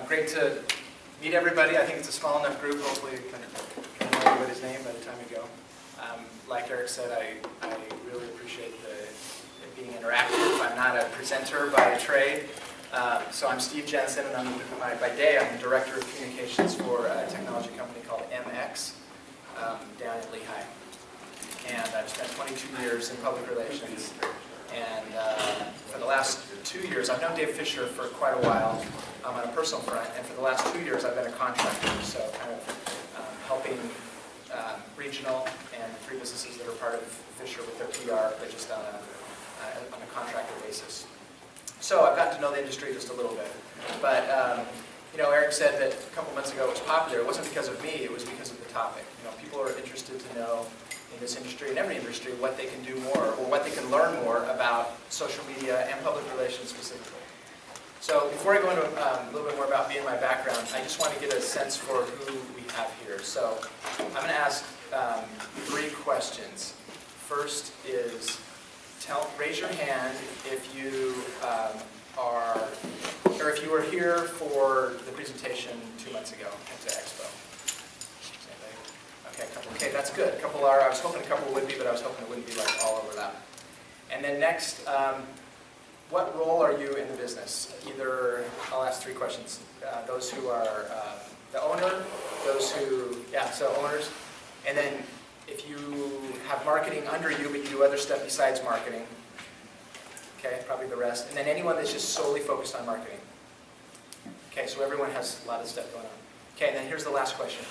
Great to meet everybody. I think it's a small enough group. Hopefully you can know everybody's name by the time we go. Like Eric said, I really appreciate it being interactive. I'm not a presenter by trade. So I'm Steve Jensen, and by day I'm the Director of Communications for a technology company called MX down in Lehigh. And I've spent 22 years in public relations. And for the last 2 years, I've known Dave Fisher for quite a while on a personal front, and for the last 2 years I've been a contractor, so kind of helping regional and 3 businesses that are part of Fisher with their PR, but just on a contractor basis. So I've gotten to know the industry just a little bit. But you know, Eric said that a couple months ago it was popular. It wasn't because of me, it was because of the topic. You know, people are interested to know in this industry, in every industry, what they can do more, or what they can learn more about social media and public relations specifically. So before I go into a little bit more about me and my background, I just want to get a sense for who we have here. So I'm going to ask 3 questions. First is, raise your hand if you if you were here for the presentation 2 months ago at the Expo. Okay, a couple. Okay, that's good. A couple are. I was hoping a couple would be, but I was hoping it wouldn't be like all overlap. And then next, what role are you in the business? Either, I'll ask 3 questions. Those who are the owner, those who, so owners, and then if you have marketing under you, but you do other stuff besides marketing, okay, probably the rest, and then anyone that's just solely focused on marketing. Okay, so everyone has a lot of stuff going on. Okay, and then here's the last question.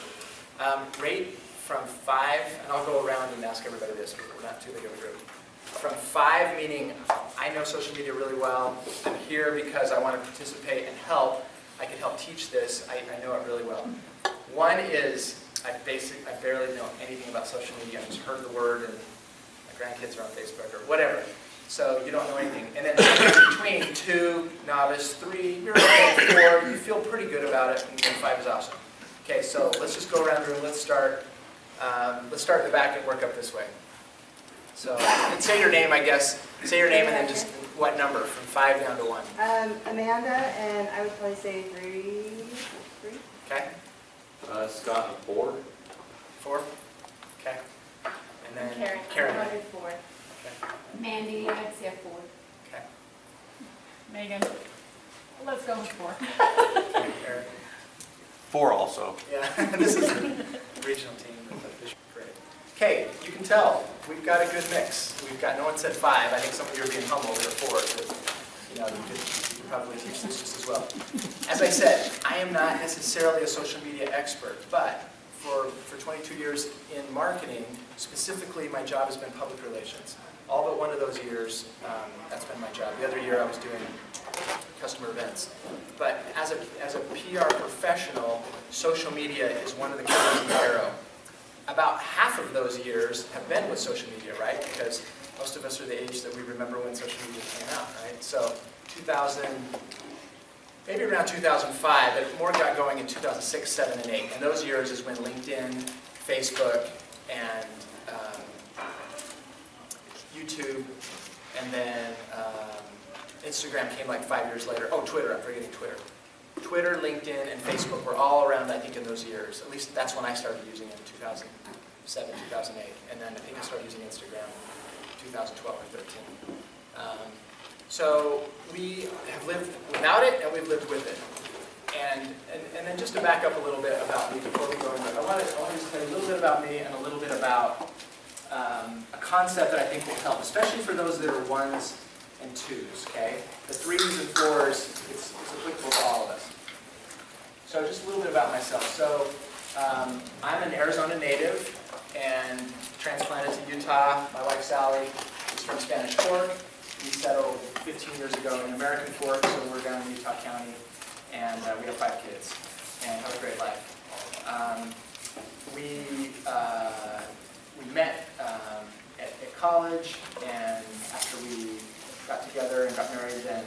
Rate from 5, and I'll go around and ask everybody this because we're not too big of a group. From 5 meaning I know social media really well, I'm here because I want to participate and help, I can help teach this, I know it really well. 1 is I barely know anything about social media, I just heard the word and my grandkids are on Facebook or whatever. So you don't know anything. And then in between, 2, novice, 3, you're okay, 4, you feel pretty good about it, and then 5 is awesome. Okay, so let's just go around the room. Let's start at the back and work up this way. So, and say your name, I guess. Say your name and then just what number, from 5 down to 1. Amanda, and I would probably say 3. Okay. Scott, 4. 4. Okay. And then Karen. I would 4. Okay. Mandy, I'd say 4. Okay. Megan, let's go with 4. Okay. Eric. 4 also. Yeah, this is a regional team. Great. Okay, you can tell we've got a good mix. We've got, no one said 5. I think some of you are being humble. They're 4. But, you know, you could probably teach this just as well. As I said, I am not necessarily a social media expert, but for 22 years in marketing, specifically, my job has been public relations. All but 1 of those years, that's been my job. The other year, I was doing customer events. But as a PR professional, social media is one of the colors in the arrow. About half of those years have been with social media, right? Because most of us are the age that we remember when social media came out, right? So 2000, maybe around 2005, but more got going in 2006, 7, and 8. And those years is when LinkedIn, Facebook, and YouTube, and then Instagram came like 5 years later. Oh, Twitter, I'm forgetting Twitter. Twitter, LinkedIn, and Facebook were all around, I think, in those years. At least that's when I started using it in 2007, 2008. And then I think I started using Instagram in 2012 or 13. So we have lived without it, and we've lived with it. And then just to back up a little bit about me before we go into it, I want to just tell you a little bit about me and a little bit about a concept that I think will help, especially for those that are 1s and 2s, okay? The 3s and 4s, it's applicable to all of us. So just a little bit about myself. So I'm an Arizona native and transplanted to Utah. My wife Sally is from Spanish Fork. We settled 15 years ago in American Fork, so we're down in Utah County, and we have 5 kids and have a great life. We met at college, and after we got together and got married, then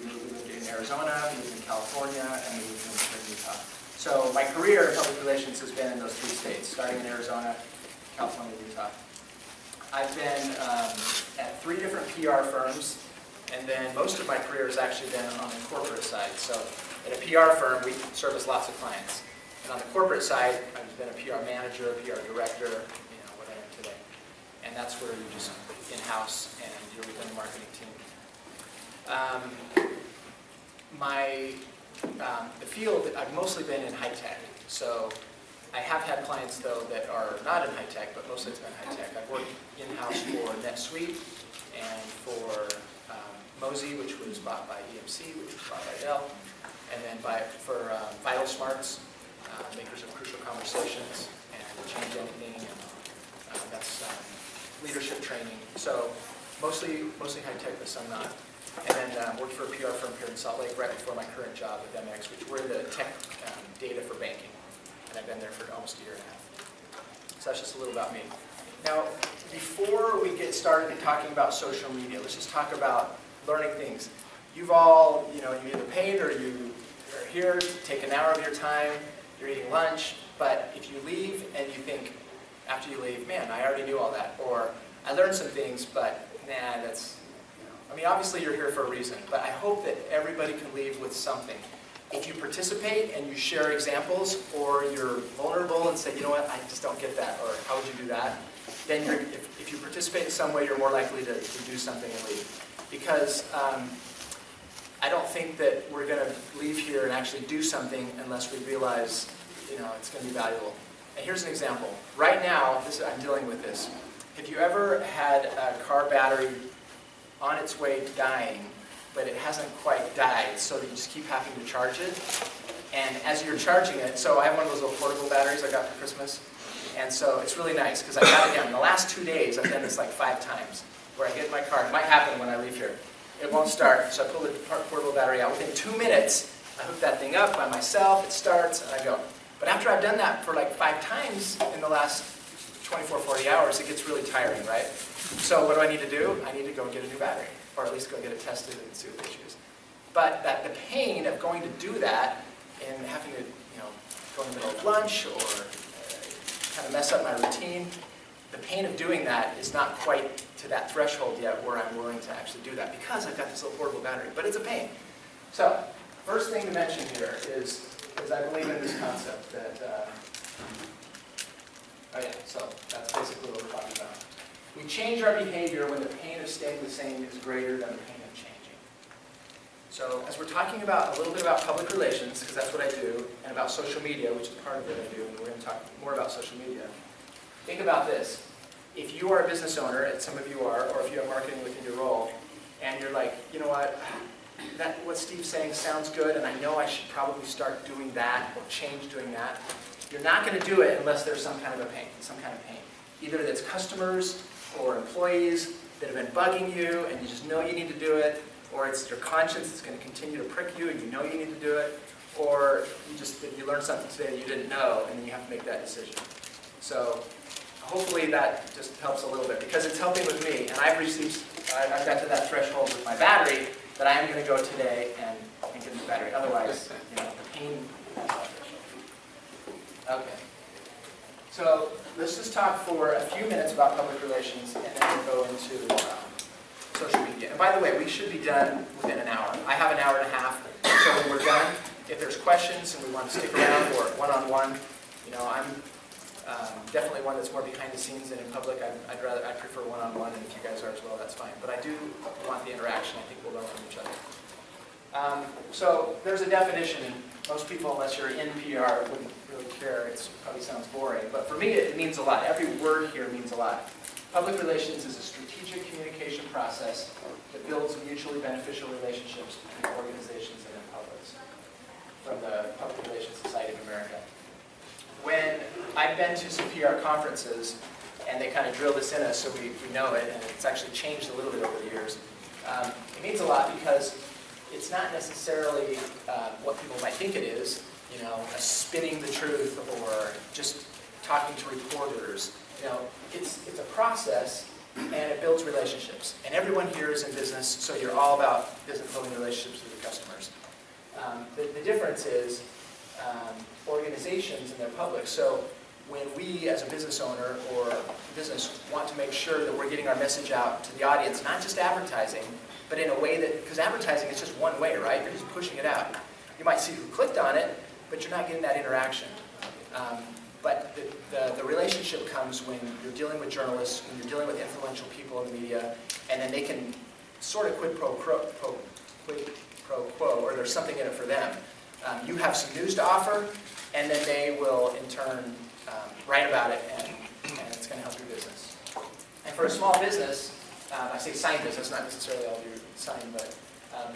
we lived in Arizona, we lived in California, and we lived in Utah. So my career in public relations has been in those 3 states, starting in Arizona, California, and Utah. I've been at 3 different PR firms And then most of my career has actually been on the corporate side. So at a PR firm, we service lots of clients. And on the corporate side, I've been a PR manager, PR director, what I am today. And that's where you just in-house and you're within the marketing team. The field, I've mostly been in high tech. So I have had clients, though, that are not in high tech, but mostly it's been high tech. I've worked in-house for NetSuite and for Mozy, which was bought by EMC, which was bought by Dell, and then for Vital Smarts, makers of Crucial Conversations and Change Anything, and that's leadership training. So mostly high tech, but some not. And then worked for a PR firm here in Salt Lake right before my current job with MX, which we're the tech data for banking. And I've been there for almost a year and a half. So that's just a little about me. Now, before we get started talking about social media, let's just talk about learning things. You've all, you either paid or you are here, take an hour of your time, you're eating lunch, but if you leave and you think, after you leave, man, I already knew all that, or I learned some things, but nah, that's, obviously you're here for a reason, but I hope that everybody can leave with something. If you participate and you share examples, or you're vulnerable and say, you know what, I just don't get that, or how would you do that, then if you participate in some way, you're more likely to do something and leave. Because I don't think that we're going to leave here and actually do something unless we realize, it's going to be valuable. And here's an example. Right now, I'm dealing with this. Have you ever had a car battery on its way to dying, but it hasn't quite died, so that you just keep having to charge it? And as you're charging it, so I have one of those little portable batteries I got for Christmas, and so it's really nice, because I got it down. In the last 2 days, I've done this like 5 times, where I get in my car. It might happen when I leave here. It won't start, so I pull the portable battery out. Within 2 minutes, I hook that thing up by myself, it starts, and I go. But after I've done that for like 5 times in the last 24, 40 hours, it gets really tiring, right? So what do I need to do? I need to go and get a new battery, or at least go get it tested and see what the issue is. But the pain of going to do that and having to, go in the middle of lunch or kind of mess up my routine, the pain of doing that is not quite to that threshold yet where I'm willing to actually do that, because I've got this little portable battery, but it's a pain. So, first thing to mention here is I believe in this concept that, so that's basically what we're talking about. We change our behavior when the pain of staying the same is greater than the pain of changing. So, as we're talking about a little bit about public relations, because that's what I do, and about social media, which is part of what I do, and we're going to talk more about social media, think about this. If you are a business owner, and some of you are, or if you have marketing within your role, and you're like, you know what Steve's saying sounds good, and I know I should probably start doing that, or change doing that, you're not going to do it unless there's some kind of pain. Either that's customers or employees that have been bugging you, and you just know you need to do it, or it's your conscience that's going to continue to prick you, and you know you need to do it, or you learned something today that you didn't know, and then you have to make that decision. So hopefully that just helps a little bit, because it's helping with me, and I've got to that threshold with my battery that I am going to go today and get a new battery. Otherwise, the pain. Okay. So let's just talk for a few minutes about public relations, and then we'll go into social media. And by the way, we should be done within an hour. I have an hour and a half, so when we're done, if there's questions and we want to stick around or one-on-one, I'm definitely one that's more behind the scenes than in public. I prefer one-on-one, and if you guys are as well, that's fine. But I do want the interaction. I think we'll learn from each other. So there's a definition, and most people, unless you're in PR, wouldn't really care. It probably sounds boring, but for me, it means a lot. Every word here means a lot. Public relations is a strategic communication process that builds mutually beneficial relationships between organizations and their publics. From the Public Relations Society of America. When I've been to some PR conferences, and they kind of drill this in us so we know it, and it's actually changed a little bit over the years, it means a lot because it's not necessarily what people might think it is, spinning the truth or just talking to reporters. It's a process, and it builds relationships. And everyone here is in business, so you're all about building relationships with your customers. The difference is organizations and their public. So when we as a business owner or business want to make sure that we're getting our message out to the audience, not just advertising, but in a way that, because advertising is just one way, right? You're just pushing it out. You might see who clicked on it, but you're not getting that interaction. But the relationship comes when you're dealing with journalists, when you're dealing with influential people in the media, and then they can sort of quid pro quo, or there's something in it for them. You have some news to offer, and then they will, in turn, write about it, and it's going to help your business. And for a small business, I say sign business, not necessarily all your sign, but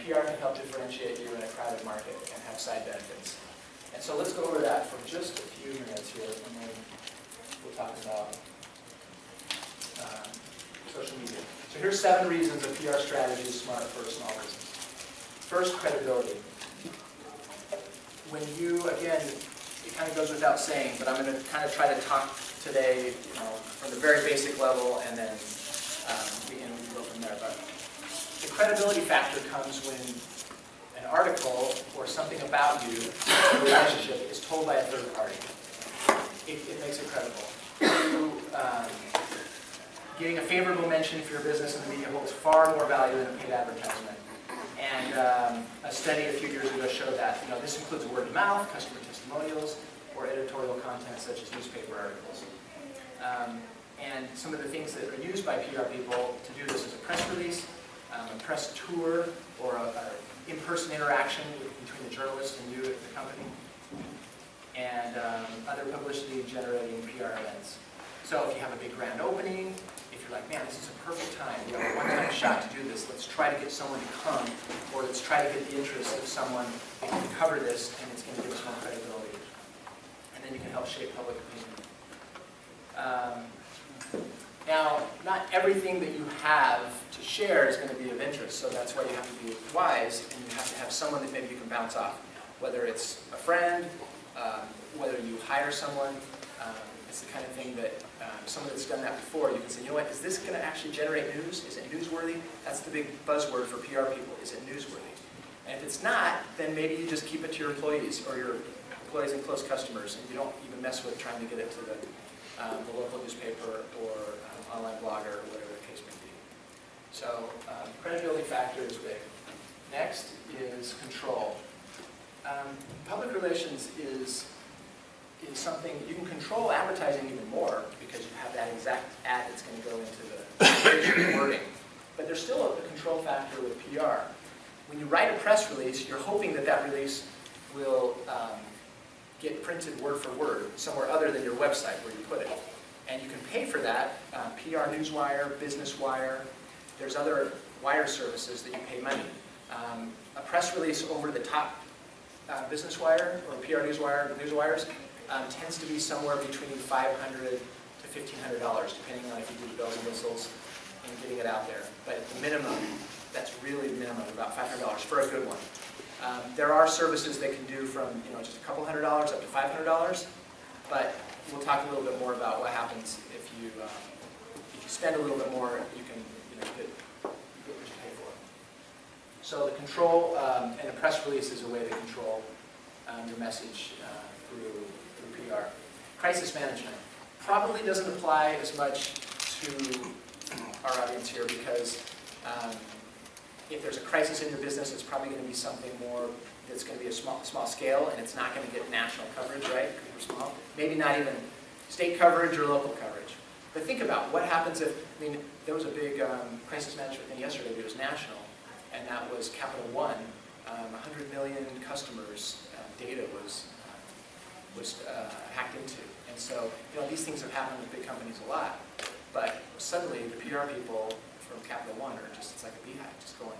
PR can help differentiate you in a crowded market and have side benefits. And so let's go over that for just a few minutes here, and then we'll talk about social media. So here's 7 reasons a PR strategy is smart for a small business. First, credibility. When you, again, it kind of goes without saying, but I'm going to kind of try to talk today, from the very basic level, and then we can go from there. But the credibility factor comes when an article or something about you, a relationship, is told by a third party. It makes it credible. Getting a favorable mention for your business in the media holds far more value than a paid advertisement. And a study a few years ago showed that. This includes word of mouth, customer testimonials, or editorial content such as newspaper articles. And some of the things that are used by PR people to do this is a press release, a press tour, or an in-person interaction between the journalist and you at the company, and other publicity-generating PR events. So if you have a big grand opening, if you're like, man, this is a perfect time, we have a one-time shot to do this, let's try to get someone to come, or let's try to get the interest of someone that can cover this, and it's going to give us more credibility. And then you can help shape public opinion. Now, not everything that you have to share is going to be of interest, so that's why you have to be wise, and you have to have someone that maybe you can bounce off. Whether it's a friend, whether you hire someone, it's the kind of thing that someone that's done that before, you can say, you know what, is this going to actually generate news? Is it newsworthy? That's the big buzzword for PR people, is it newsworthy? And if it's not, then maybe you just keep it to your employees, or your employees and close customers, and you don't even mess with trying to get it to the local newspaper or online blogger, or whatever the case may be. So credibility factor is big. Next is control. Public relations is something, you can control advertising even more because you have that exact ad that's going to go into the wording. But there's still a control factor with PR. When you write a press release, you're hoping that that release will get printed word for word somewhere other than your website where you put it. And you can pay for that, PR Newswire, Business Wire. There's other wire services that you pay money. A press release over the top Business Wire or PR Newswires tends to be somewhere between $500 to $1,500, depending on if you do the bells and whistles and getting it out there. But at the minimum, that's really minimum, about $500 for a good one. There are services that can do from just a couple $100 up to $500, but we'll talk a little bit more about what happens if you spend a little bit more. You can get what you pay for. So the control and a press release is a way to control your message through PR. Crisis management probably doesn't apply as much to our audience here because if there's a crisis in your business, it's probably going to be something more that's going to be a small scale, and it's not going to get national coverage, right? Because we're small. Maybe not even state coverage or local coverage. But think about what happens if, there was a big crisis management thing yesterday, but it was national, and that was Capital One. 100 million customers' data was hacked into. And so, these things have happened with big companies a lot, but suddenly the PR people from Capital One are just, it's like a beehive, just going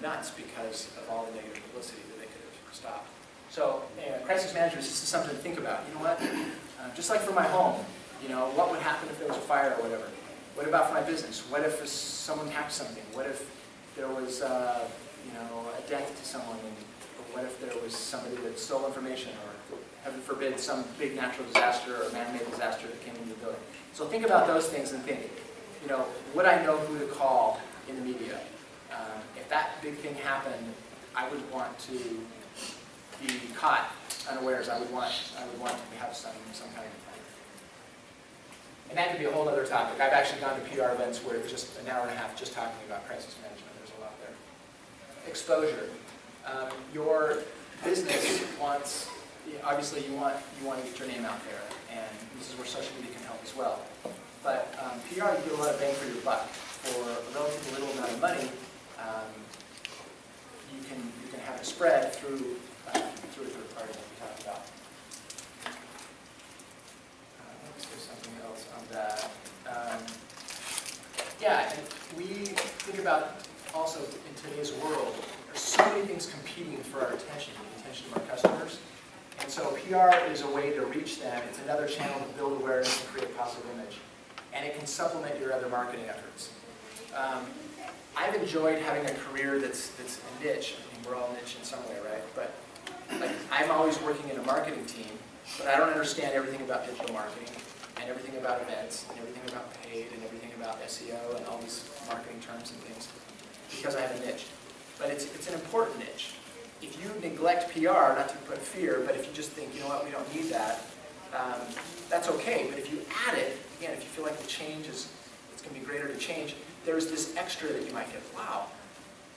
nuts because of all the negative publicity that they could have stopped. So, crisis management is just something to think about. You know what? Just like for my home, what would happen if there was a fire or whatever? What about for my business? What if someone hacked something? What if there was, a death to someone? Or what if there was somebody that stole information? Or, heaven forbid, some big natural disaster or man-made disaster that came into the building? So think about those things and think, would I know who to call in the media? If that big thing happened, I would want to be caught unawares, I would want to have some kind of plan. And that could be a whole other topic. I've actually gone to PR events where it's just an hour and a half just talking about crisis management. There's a lot there. Exposure. Your business wants, obviously you want to get your name out there, and this is where social media can help as well. But PR, you get a lot of bang for your buck. For a relatively little amount of money, you can have it spread through a third party that we talked about. There's something else on that. Yeah, and we think about also in today's world, there's so many things competing for our attention, the attention of our customers. And so PR is a way to reach them. It's another channel to build awareness and create a positive image. And it can supplement your other marketing efforts. I've enjoyed having a career that's a niche. I mean, we're all niche in some way, right? But like, I'm always working in a marketing team, but I don't understand everything about digital marketing, and everything about events, and everything about paid, and everything about SEO, and all these marketing terms and things, because I have a niche. But it's an important niche. If you neglect PR, not to put fear, but if you just think, you know what, we don't need that, that's okay. But if you add it, again, if you feel like the change it's going to be greater to change, there's this extra that you might get. Wow,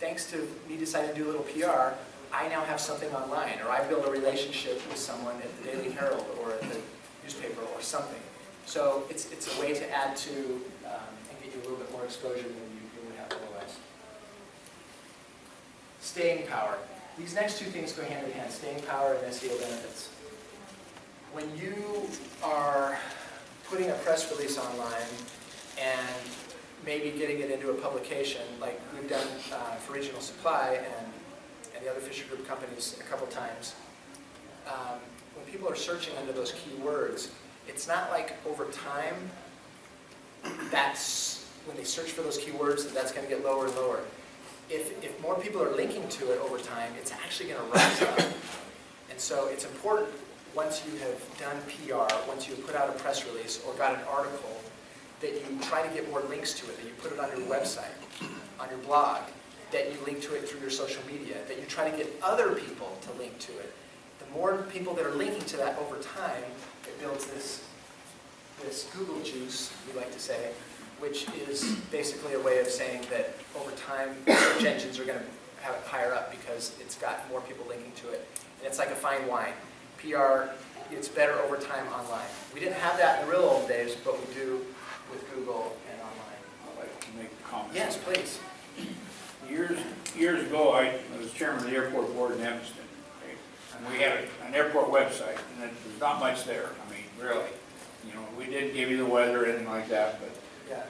thanks to me deciding to do a little PR, I now have something online, or I build a relationship with someone at the Daily Herald or at the newspaper or something. So it's a way to add to and get you a little bit more exposure than you would have otherwise. Staying power. These next two things go hand in hand, staying power and SEO benefits. When you are putting a press release online and maybe getting it into a publication, like we've done for Regional Supply and the other Fisher Group companies a couple times, when people are searching under those keywords, it's not like over time, that's when they search for those keywords, that's going to get lower and lower. If more people are linking to it over time, it's actually going to rise up. And so it's important, once you have done PR, once you have put out a press release or got an article, that you try to get more links to it, that you put it on your website, on your blog, that you link to it through your social media, that you try to get other people to link to it. The more people that are linking to that over time, it builds this Google juice, we like to say, which is basically a way of saying that over time, search engines are going to have it higher up because it's got more people linking to it. And it's like a fine wine. PR, it's better over time online. We didn't have that in the real old days, but we do with Google and online. I'd like to make a comment. Yes, please. Years ago, I was chairman of the airport board in Evanston, okay? And we had an airport website, and there's not much there. I mean, really. You know, we didn't give you the weather or anything like that, but Yeah.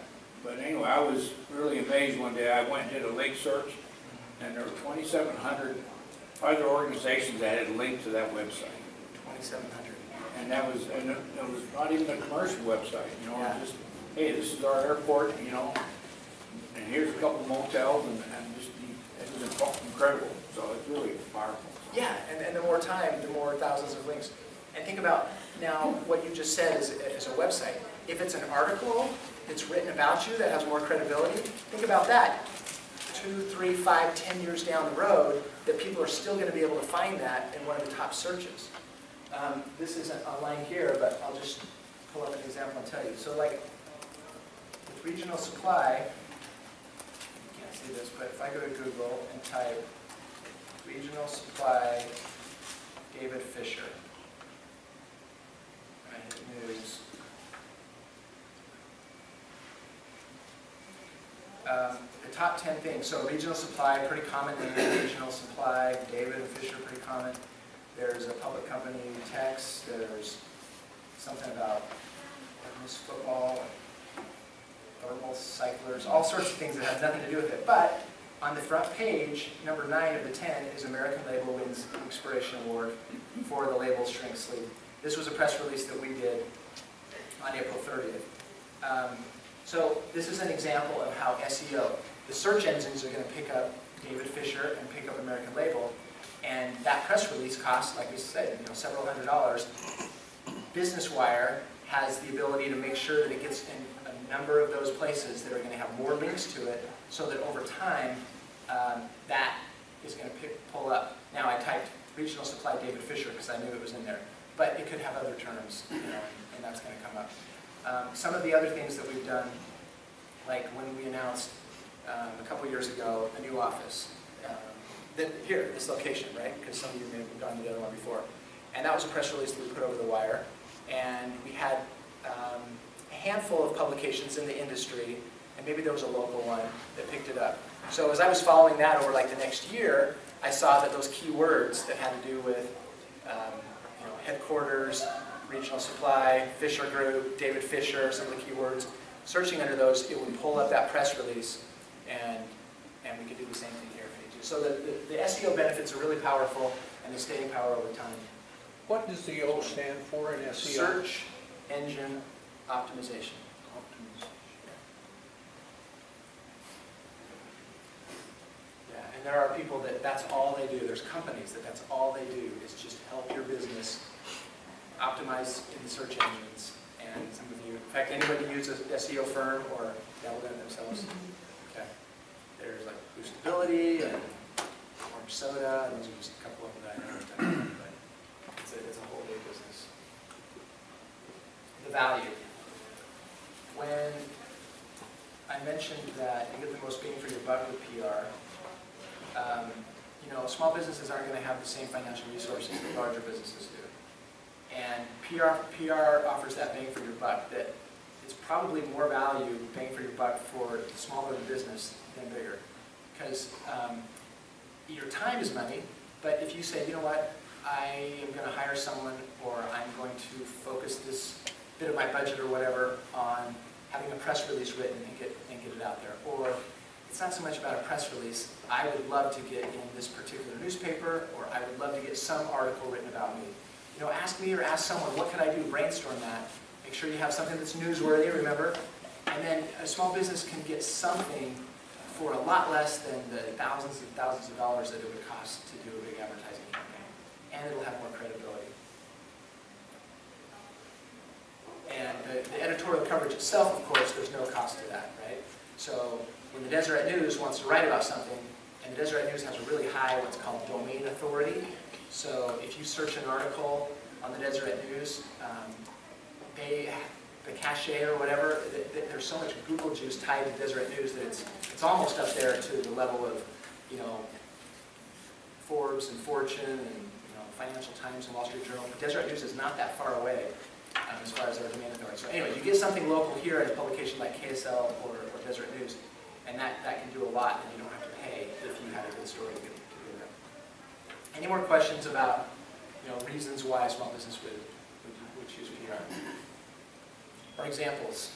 But anyway, I was really amazed one day. I went and did a link search, and there were 2,700 other organizations that had linked to that website. 2,700. And it was not even a commercial website, you know, Yeah. just, hey, this is our airport, you know, and here's a couple motels, and just, it was incredible. So it's really powerful. Yeah, and the more time, the more thousands of links. And think about now what you just said is a website. If it's an article that's written about you that has more credibility, think about that. 2, 3, 5, 10 years down the road, that people are still going to be able to find that in one of the top searches. This isn't online here, but I'll just pull up an example and tell you. So like with Regional Supply, you can't see this, but if I go to Google and type Regional Supply David Fisher, and I hit news, the top 10 things. So Regional Supply, pretty common name. Regional Supply, David and Fisher, pretty common. There's a public company, Tex. There's something about football, thermal cyclers, all sorts of things that have nothing to do with it. But on the front page, number 9 of the 10 is American Label wins Inspiration Award for the label shrink sleeve. This was a press release that we did on April 30th. So this is an example of how SEO, the search engines are going to pick up David Fisher and pick up American Label, and that press release costs, like we said, several $100s. Business Wire has the ability to make sure that it gets in a number of those places that are going to have more links to it, so that over time, that is going to pull up. Now I typed Regional Supply David Fisher, because I knew it was in there. But it could have other terms, you know, and that's going to come up. Some of the other things that we've done, like when we announced a couple years ago a new office, here, this location, right? Because some of you may have gone to the other one before. And that was a press release that we put over the wire. And we had a handful of publications in the industry, and maybe there was a local one that picked it up. So as I was following that over like the next year, I saw that those keywords that had to do with you know, headquarters, regional supply, Fisher Group, David Fisher, some of the keywords, searching under those, it would pull up that press release, and we could do the same thing here if we need to. So the SEO benefits are really powerful, and the staying power over time. What does the O stand for in SEO? Search engine optimization. Yeah, and there are people that's all they do. There's companies that's all they do is just help your business optimize in the search engines. And some of you, in fact, anybody use an SEO firm or dabble in it themselves? Okay. There's like Boostability and Orange Soda, and those are just a couple of them that I know. But it's a whole big business. The value. When I mentioned that you get the most bang for your buck with PR, you know, small businesses aren't going to have the same financial resources that larger businesses do. And PR offers that bang for your buck, that it's probably more value bang for your buck for the smaller the business than bigger. Because your time is money, but if you say, you know what, I am going to hire someone, or I'm going to focus this bit of my budget or whatever on having a press release written and get it out there. Or it's not so much about a press release, I would love to get in this particular newspaper, or I would love to get some article written about me. You know, ask me or ask someone, what could I do? Brainstorm that. Make sure you have something that's newsworthy, remember? And then a small business can get something for a lot less than the thousands and thousands of dollars that it would cost to do a big advertising campaign. And it'll have more credibility. And the editorial coverage itself, of course, there's no cost to that, right? So when the Deseret News wants to write about something, and the Deseret News has a really high, what's called domain authority. So if you search an article on the Deseret News, the cachet or whatever, there's so much Google juice tied to Deseret News that it's almost up there to the level of, you know, Forbes and Fortune and, you know, Financial Times and Wall Street Journal. But Deseret News is not that far away as far as their domain authority. So anyway, you get something local here at a publication like KSL or Deseret News, and that can do a lot, and you don't have to pay if you had a good story to get there. Any more questions about, you know, reasons why a small business would choose PR? Or examples?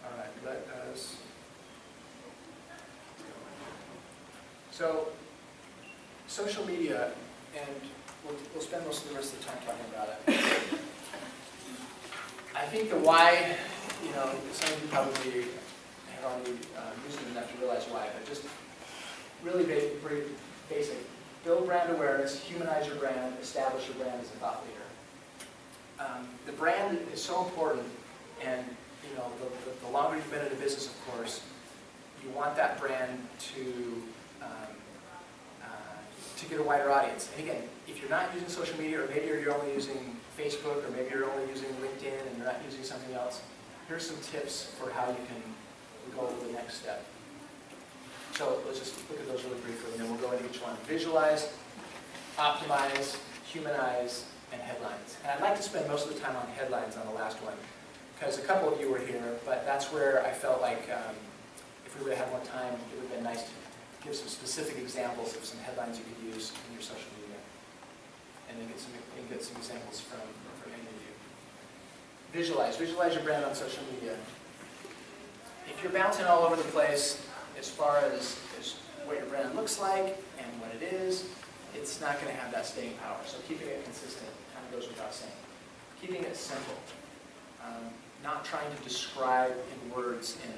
All right, let us. So, social media, and we'll spend most of the rest of the time talking about it. I think the why, you know, some of you probably have already used it enough to realize why, but just really very basic. Build brand awareness, humanize your brand, establish your brand as a thought leader. The brand is so important, and you know, the longer you've been in a business, of course, you want that brand to get a wider audience. And again, if you're not using social media, or maybe you're only using Facebook, or maybe you're only using LinkedIn and you're not using something else, here's some tips for how you can go to the next step. So let's just look at those really briefly, and then we'll go into each one. Visualize, optimize, humanize, and headlines. And I'd like to spend most of the time on headlines on the last one, because a couple of you were here, but that's where I felt like if we would have had more time, it would have been nice to give some specific examples of some headlines you could use in your social media, and then get some examples from any of you. Visualize your brand on social media. If you're bouncing all over the place as far as what your brand looks like and what it is, it's not going to have that staying power. So keeping it consistent kind of goes without saying. Keeping it simple. Not trying to describe in words, in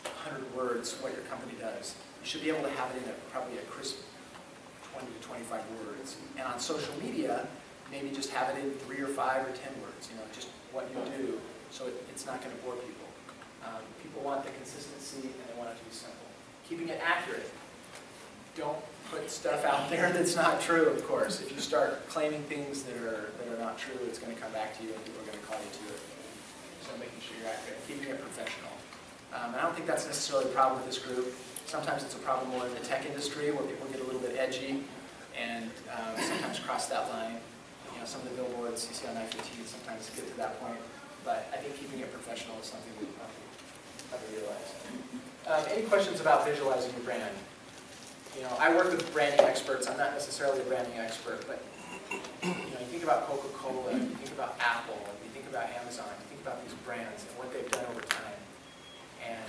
100 words, what your company does. You should be able to have it in probably a crisp 20 to 25 words. And on social media, maybe just have it in 3 or 5 or 10 words, you know, just what you do, so it's not going to bore people. People want the consistency, and they want it to be simple. Keeping it accurate. Don't put stuff out there that's not true, of course. If you start claiming things that are not true, it's going to come back to you and people are going to call you to it. So making sure you're accurate, keeping it professional. And I don't think that's necessarily a problem with this group. Sometimes it's a problem more in the tech industry where people get a little bit edgy and sometimes cross that line. You know, some of the billboards you see on I-15 sometimes get to that point. But I think keeping it professional is something we probably realize. Any questions about visualizing your brand? You know, I work with branding experts. I'm not necessarily a branding expert, but you know, you think about Coca-Cola, you think about Apple, you think about Amazon, you think about these brands and what they've done over time. And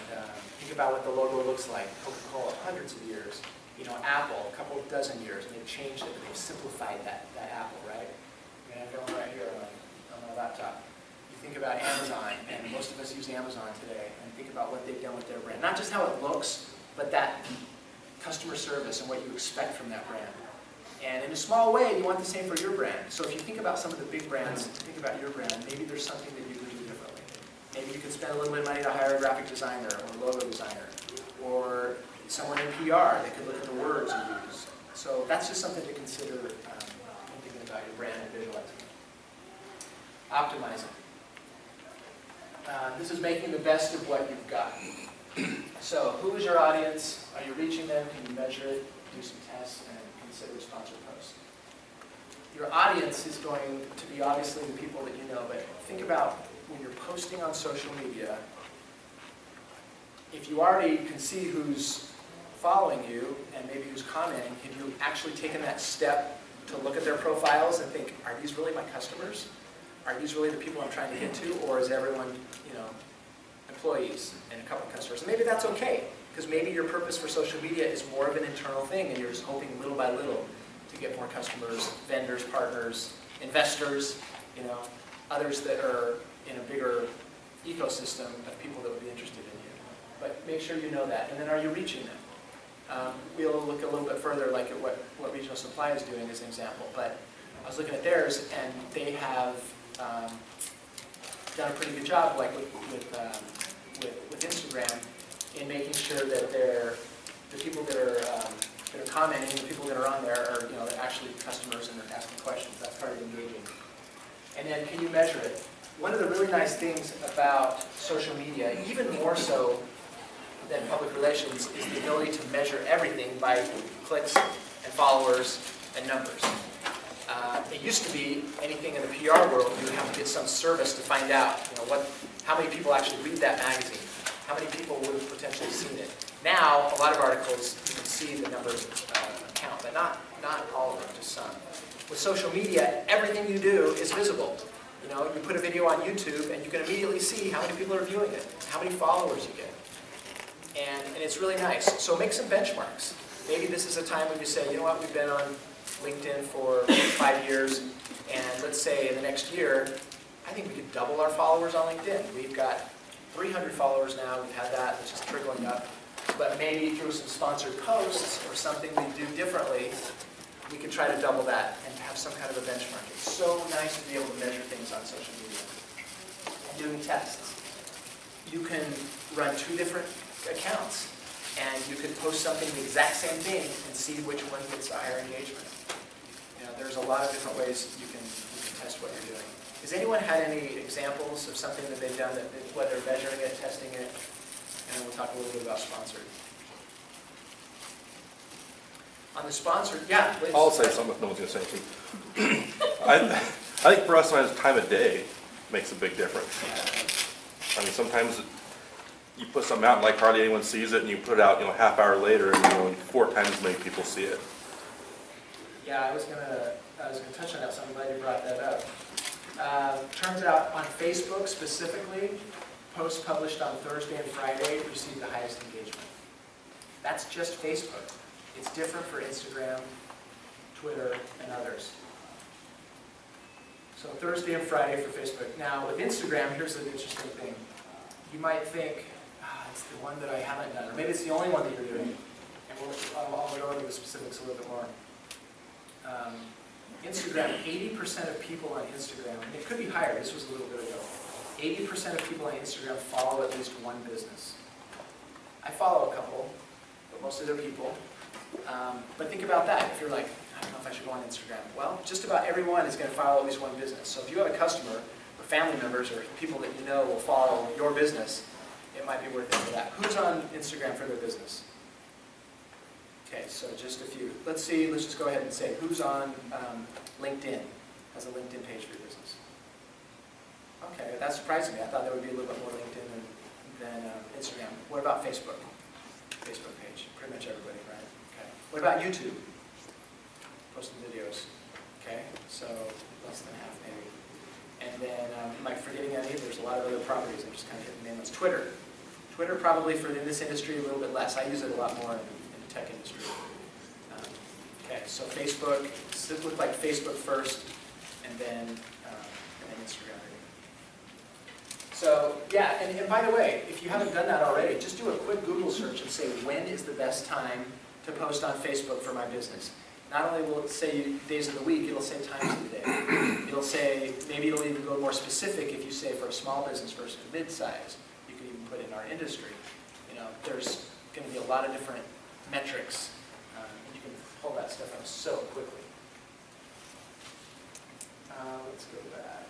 think about what the logo looks like. Coca-Cola, hundreds of years. You know, Apple, a couple of dozen years, and they've changed it. They've simplified that apple, right? I mean, I've got one right here on my laptop. You think about Amazon, and most of us use Amazon today, and think about what they've done with their brand. Not just how it looks, but that customer service and what you expect from that brand. And in a small way, you want the same for your brand. So if you think about some of the big brands, think about your brand, maybe there's something that you could do differently. Maybe you could spend a little bit of money to hire a graphic designer or logo designer, or someone in PR that could look at the words you use. So that's just something to consider when thinking about your brand and visualizing it. Optimizing. This is making the best of what you've got. So who is your audience? Are you reaching them? Can you measure it? Do some tests and consider sponsored posts. Your audience is going to be obviously the people that you know, but think about when you're posting on social media, if you already can see who's following you and maybe who's commenting, have you actually taken that step to look at their profiles and think, are these really my customers? Are these really the people I'm trying to get to? Or is everyone, you know, employees and a couple of customers? And maybe that's okay, because maybe your purpose for social media is more of an internal thing and you're just hoping little by little to get more customers, vendors, partners, investors, you know, others that are in a bigger ecosystem of people that would be interested in you. But make sure you know that. And then are you reaching them? We'll look a little bit further like at what Regional Supply is doing as an example. But I was looking at theirs and they have done a pretty good job, like with Instagram, in making sure that the people that are commenting, the people that are on there are, you know, they're actually customers and they're asking questions. That's part of engaging. And then can you measure it? One of the really nice things about social media, even more so than public relations, is the ability to measure everything by clicks and followers and numbers. It used to be anything in the PR world, you would have to get some service to find out, you know, how many people actually read that magazine, how many people would have potentially seen it. Now, a lot of articles, you can see the numbers count, but not all of them, just some. With social media, everything you do is visible. You know, you put a video on YouTube and you can immediately see how many people are viewing it, how many followers you get. And it's really nice. So make some benchmarks. Maybe this is a time when you say, you know what, we've been on LinkedIn for 5 years, and let's say in the next year, I think we could double our followers on LinkedIn. We've got 300 followers now, we've had that, which is trickling up. But maybe through some sponsored posts or something we do differently, we can try to double that and have some kind of a benchmark. It's so nice to be able to measure things on social media. And doing tests. You can run 2 different accounts, and you can post something the exact same thing and see which one gets a higher engagement. You know, there's a lot of different ways you can test what you're doing. Has anyone had any examples of something that they've done, whether measuring it, testing it? And we'll talk a little bit about sponsored. On the sponsored, yeah, please. I'll say something if no one's going to say anything. I think for us, sometimes time of day makes a big difference. I mean, sometimes you put something out and like hardly anyone sees it, and you put it out, you know, a half hour later, and 4 times as many people see it. Yeah, I was gonna touch on that, so I'm glad you brought that up. Turns out on Facebook specifically, posts published on Thursday and Friday receive the highest engagement. That's just Facebook. It's different for Instagram, Twitter, and others. So Thursday and Friday for Facebook. Now with Instagram, here's an interesting thing. You might think, it's the one that I haven't done, or maybe it's the only one that you're doing. And I'll go into the specifics a little bit more. Instagram, 80% of people on Instagram, and it could be higher, this was a little bit ago, 80% of people on Instagram follow at least one business. I follow a couple, but Mostly they're people. But think about that. If you're like, I don't know if I should go on Instagram. Well, just about everyone is going to follow at least one business. So if you have a customer, or family members, or people that you know will follow your business, it might be worth it for that. Who's on Instagram for their business? Okay, so just a few. Let's just go ahead and say, who's on LinkedIn? Has a LinkedIn page for your business? Okay, that's surprising me. I thought there would be a little bit more LinkedIn than Instagram. What about Facebook? Facebook page, pretty much everybody, right? Okay. What about YouTube? Posting videos. Okay, so less than half maybe. And then, am I forgetting any? There's a lot of other properties. I'm just kind of hitting the main ones. Twitter. Twitter probably for in this industry a little bit less. I use it a lot more in the tech industry. Okay, so Facebook. This looked like Facebook first, and then Instagram. So yeah, and by the way, if you haven't done that already, just do a quick Google search and say, when is the best time to post on Facebook for my business? Not only will it say days of the week, it'll say times of the day. It'll say, maybe it'll even go more specific if you say for a small business versus mid-size. You could even put in our industry. You know, there's going to be a lot of different metrics. You can pull that stuff up so quickly. Let's go back.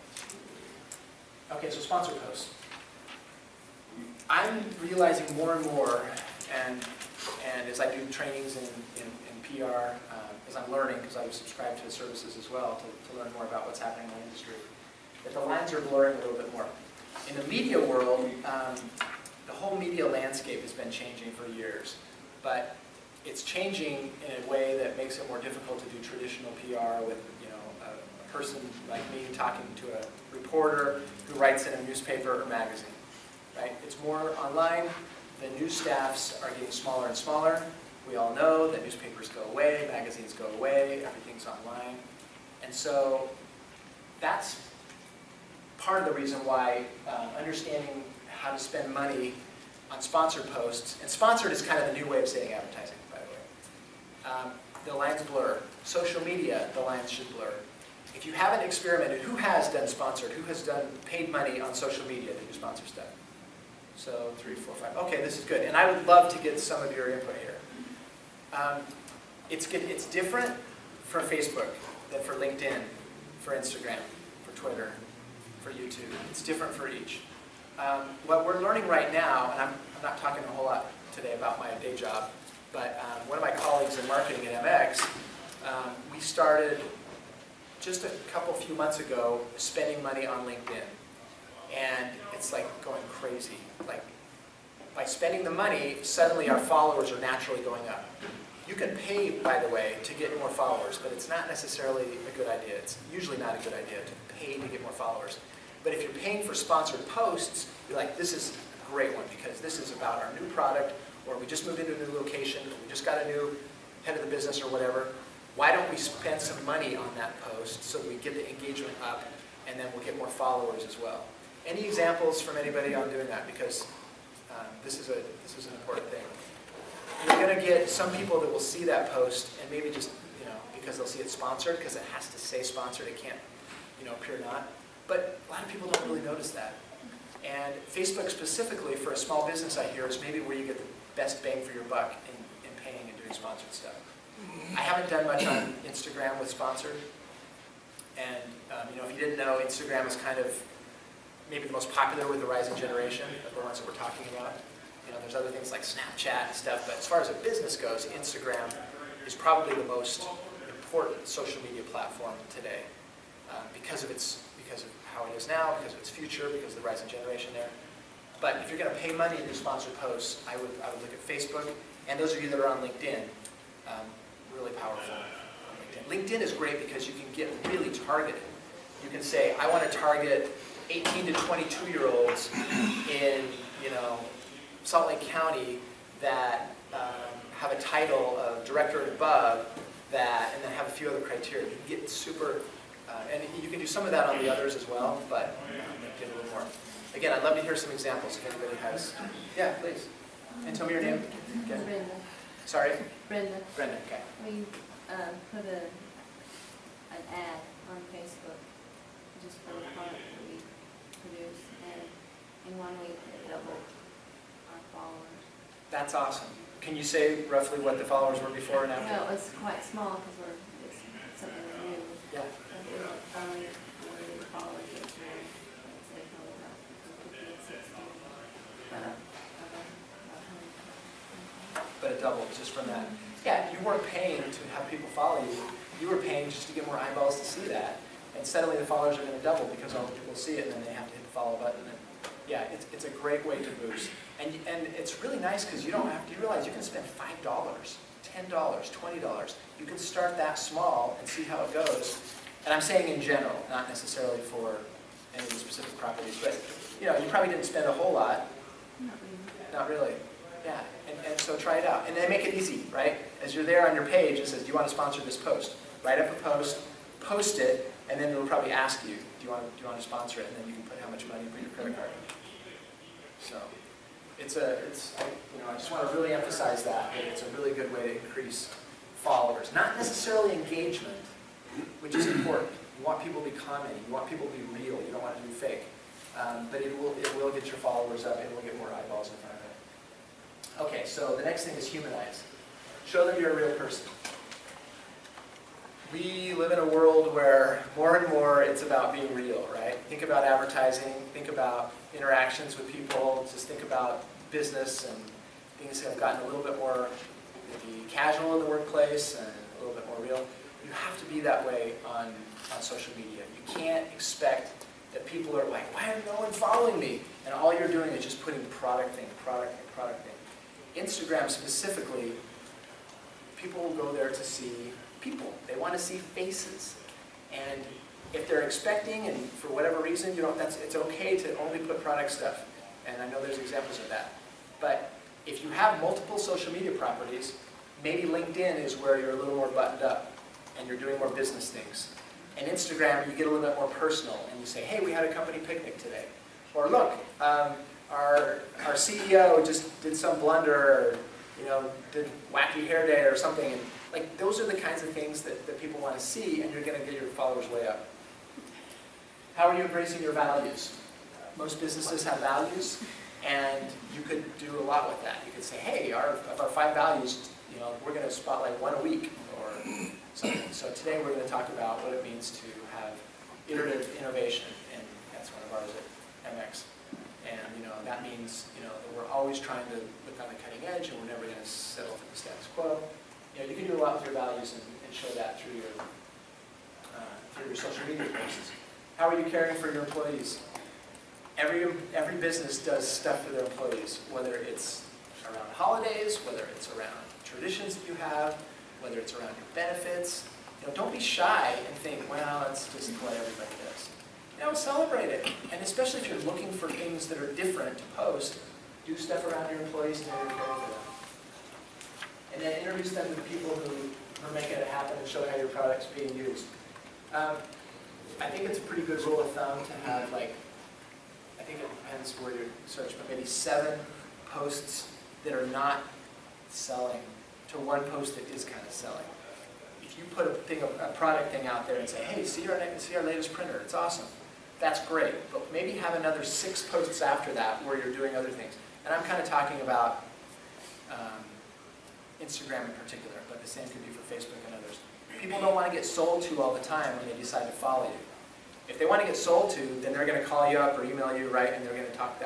Okay, so sponsor posts. I'm realizing more and more, and as I do trainings in PR, as I'm learning, because I subscribe to services as well to learn more about what's happening in the industry, that the lines are blurring a little bit more. In the media world, the whole media landscape has been changing for years, but it's changing in a way that makes it more difficult to do traditional PR with, you know, a person like me talking to a reporter who writes in a newspaper or magazine, right? It's more online. The news staffs are getting smaller and smaller. We all know that newspapers go away, magazines go away, everything's online. And so that's part of the reason why understanding how to spend money on sponsored posts, and sponsored is kind of the new way of saying advertising, by the way. The lines blur. Social media, the lines should blur. If you haven't experimented, who has done sponsored? Who has done paid money on social media to do sponsored stuff? So 3, 4, 5. Okay, this is good. And I would love to get some of your input here. It's different for Facebook than for LinkedIn, for Instagram, for Twitter, for YouTube. It's different for each. What we're learning right now, and I'm not talking a whole lot today about my day job, but one of my colleagues in marketing at MX, we started just a few months ago spending money on LinkedIn. And it's like going crazy. Like, by spending the money, suddenly our followers are naturally going up. You can pay, by the way, to get more followers, but it's not necessarily a good idea. It's usually not a good idea to pay to get more followers. But if you're paying for sponsored posts, you're like, this is a great one because this is about our new product, or we just moved into a new location, or we just got a new head of the business or whatever. Why don't we spend some money on that post so that we get the engagement up, and then we'll get more followers as well? Any examples from anybody on doing that? Because this is an important thing. You're going to get some people that will see that post and maybe just, you know, because they'll see it sponsored, because it has to say sponsored, it can't, you know, appear not. But a lot of people don't really notice that. And Facebook specifically for a small business, I hear, is maybe where you get the best bang for your buck in paying and doing sponsored stuff. I haven't done much on Instagram with sponsored. And, you know, if you didn't know, Instagram is kind of maybe the most popular with the rising generation of the ones that we're talking about. You know, there's other things like Snapchat and stuff, but as far as a business goes, Instagram is probably the most important social media platform today because of how it is now, because of its future, because of the rising generation there. But if you're going to pay money to do sponsored posts, I would look at Facebook, and those of you that are on LinkedIn, really powerful on LinkedIn. LinkedIn is great because you can get really targeted. You can say, I want to target 18 to 22-year-olds in, you know, Salt Lake County that have a title of director and above, and then have a few other criteria. You can get super, and you can do some of that on the others as well, but get a little more. Again, I'd love to hear some examples if anybody has. Yeah, please. And tell me your name. Okay. Brenda. Sorry? Brenda. Brenda, okay. We put an ad on Facebook just for the product that we produce, and in 1 week it doubled our followers. That's awesome. Can you say roughly what the followers were before and after? No, it's quite small because it's something new. Yeah. But we don't only the followers get to, let's say, probably about 50 and 60. But about 100. But it doubled just from that. Yeah, you weren't paying to have people follow you. You were paying just to get more eyeballs to see that. And suddenly the followers are going to double because all the people see it, and then they have to hit the follow button. And yeah, it's a great way to boost. And it's really nice because you don't have to, you realize you can spend $5, $10, $20. You can start that small and see how it goes. And I'm saying in general, not necessarily for any of the specific properties, but you know, you probably didn't spend a whole lot. Not really. Not really. Yeah, and so try it out. And then make it easy, right? As you're there on your page, it says, do you want to sponsor this post? Write up a post, post it, and then it'll probably ask you, do you want to sponsor it? And then you can put how much money, put your credit card in. So I just want to really emphasize that it's a really good way to increase followers. Not necessarily engagement, which is important. You want people to be commenting. You want people to be real. You don't want it to be fake. But it will get your followers up. It will get more eyeballs in front of it. Okay, so the next thing is humanize. Show them you're a real person. We live in a world where more and more it's about being real, right? Think about advertising, think about interactions with people, just think about business, and things have gotten a little bit more maybe casual in the workplace and a little bit more real. You have to be that way on social media. You can't expect that people are like, why is no one following me? And all you're doing is just putting product thing, product thing, product thing. Instagram specifically, people will go there to see people. They want to see faces. And if they're expecting, and for whatever reason, it's okay to only put product stuff. And I know there's examples of that. But if you have multiple social media properties, maybe LinkedIn is where you're a little more buttoned up and you're doing more business things. And Instagram, you get a little bit more personal and you say, hey, we had a company picnic today. Or look, our CEO just did some blunder, or did wacky hair day or something. And like, those are the kinds of things that people want to see, and you're going to get your followers way up. How are you embracing your values? Most businesses have values, and you could do a lot with that. You could say, hey, of our 5 values, we're going to spotlight 1 a week or something. So today we're going to talk about what it means to have iterative innovation, and that's one of ours at MX. And that means that we're always trying to look on the cutting edge, and we're never going to settle for the status quo. You can do a lot with your values and show that through your social media posts. How are you caring for your employees? Every business does stuff for their employees, whether it's around holidays, whether it's around traditions that you have, whether it's around your benefits. Don't be shy and think, well, that's just what everybody does. Celebrate it. And especially if you're looking for things that are different to post, do stuff around your employees and how you're caring for them. And then introduce them to the people who are making it happen and show how your product's being used. I think it's a pretty good rule of thumb to have, I think it depends where you search, but maybe 7 posts that are not selling to 1 post that is kind of selling. If you put a product thing out there and say, hey, see our latest printer, it's awesome. That's great, but maybe have another 6 posts after that where you're doing other things. And I'm kind of talking about Instagram in particular, but the same could be for Facebook and others. People don't want to get sold to all the time when they decide to follow you. If they want to get sold to, then they're going to call you up or email you, right, and they're going to talk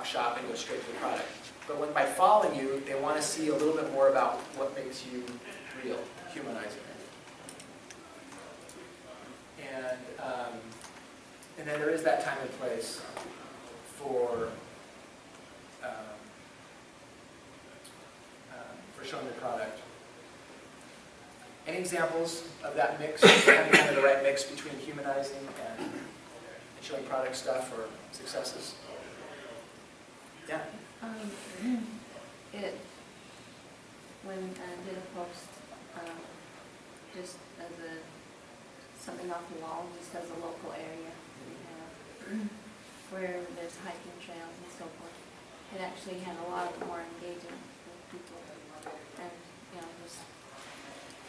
shop and go straight to the product. But when by following you, they want to see a little bit more about what makes you real, humanizing it. And then there is that time and place for showing the product. Any examples of that mix, kind of the right mix between humanizing and showing product stuff or successes? Yeah? When I did a post, just as something off the wall, just as a local area that we have, where there's hiking trails and so forth, it actually had a lot more engagement with people. And, just...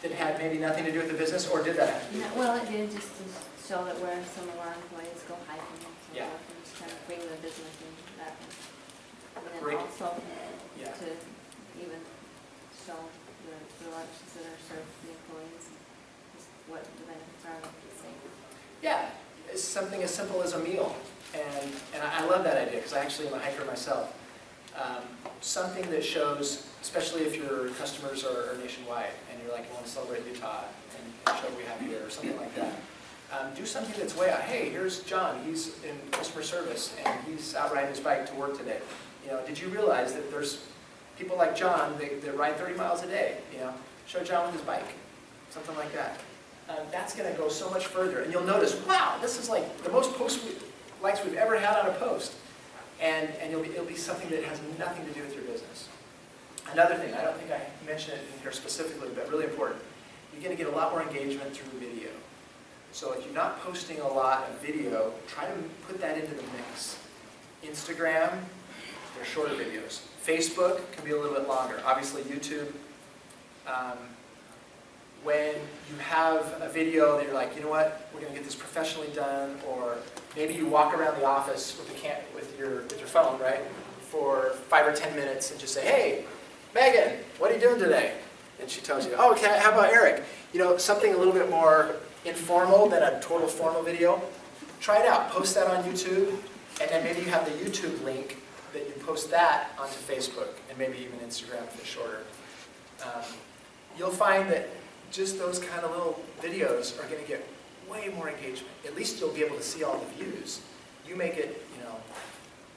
That had maybe nothing to do with the business, or did that? Well, it did, just to show that where some of our employees go hiking and so Yeah. forth, and just kind of bring the business into that. And then Great. also Yeah. to even show the lunches that are served to the employees, just what the benefits are of the same. Yeah, it's something as simple as a meal. And I love that idea because I actually am a hiker myself. Something that shows, especially if your customers are nationwide and you're like, you want to celebrate Utah and show what we have here or something like that. Do something that's way out. Hey, here's John. He's in customer service and he's out riding his bike to work today. You know, did you realize that there's people like John that ride 30 miles a day? You know, show John with his bike, something like that. That's going to go so much further. And you'll notice, wow, this is like the most likes we've ever had on a post. And it'll be something that has nothing to do with your business. Another thing, I don't think I mentioned it in here specifically, but really important. You're going to get a lot more engagement through video. So if you're not posting a lot of video, try to put that into the mix. Instagram, they're shorter videos. Facebook can be a little bit longer. Obviously YouTube. When you have a video that you're like, you know what, we're going to get this professionally done, or maybe you walk around the office with your phone, right, for 5 or 10 minutes and just say, hey, Megan, what are you doing today? And she tells you, oh, okay, how about Eric? You know, something a little bit more informal than a total formal video. Try it out. Post that on YouTube, and then maybe you have the YouTube link that you post that onto Facebook, and maybe even Instagram if it's shorter. You'll find that just those kind of little videos are going to get way more engagement. At least you'll be able to see all the views. You make it,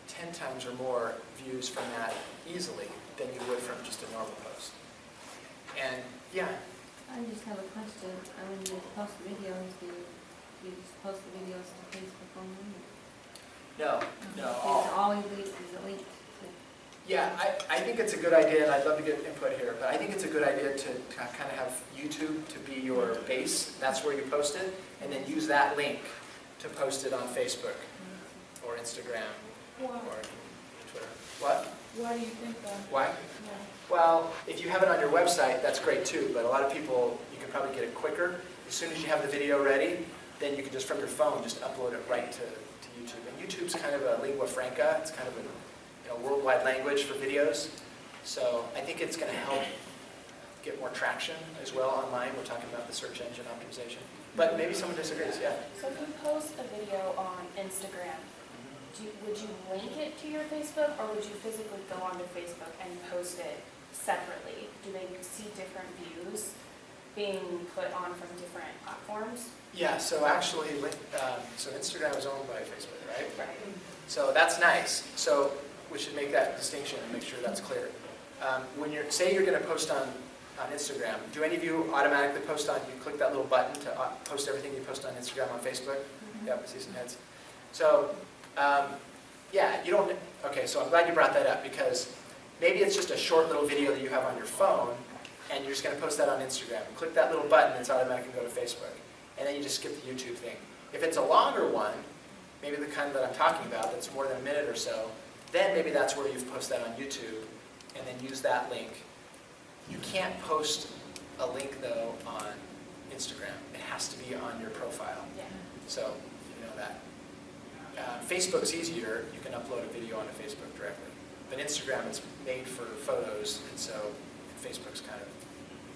10 times or more views from that easily than you would from just a normal post. And yeah. I just have a question. When you post videos, do you just post the videos to Facebook only? No. Is it always linked to? Yeah, I think it's a good idea, and I'd love to get input here, but I think it's a good idea to kind of have YouTube to be your base. That's where you post it, and then use that link to post it on Facebook or Instagram or Twitter. What? Why do you think that? Why? Yeah. Well, if you have it on your website, that's great too, but a lot of people, you can probably get it quicker. As soon as you have the video ready, then you can just, from your phone, just upload it right to YouTube. And YouTube's kind of a lingua franca. It's kind of a worldwide language for videos. So I think it's going to help get more traction as well online. We're talking about the search engine optimization. But maybe someone disagrees, yeah. So if you post a video on Instagram, would you link it to your Facebook, or would you physically go onto Facebook and post it separately? Do they see different views being put on from different platforms? Yeah, so actually, so Instagram is owned by Facebook, right? Right. So that's nice. So we should make that distinction and make sure that's clear. When say you're going to post on Instagram, do any of you automatically post on, you click that little button to post everything you post on Instagram on Facebook? Mm-hmm. Yep, I see some heads. So, yeah, you don't, okay, so I'm glad you brought that up, because maybe it's just a short little video that you have on your phone, and you're just going to post that on Instagram. Click that little button, it's automatically going to go to Facebook. And then you just skip the YouTube thing. If it's a longer one, maybe the kind that I'm talking about, that's more than a minute or so, then maybe that's where you've posted that on YouTube, and then use that link. You can't post a link, though, on Instagram. It has to be on your profile. Yeah. So, you know that. Facebook's easier. You can upload a video onto Facebook directly. But Instagram is made for photos, and so Facebook's kind of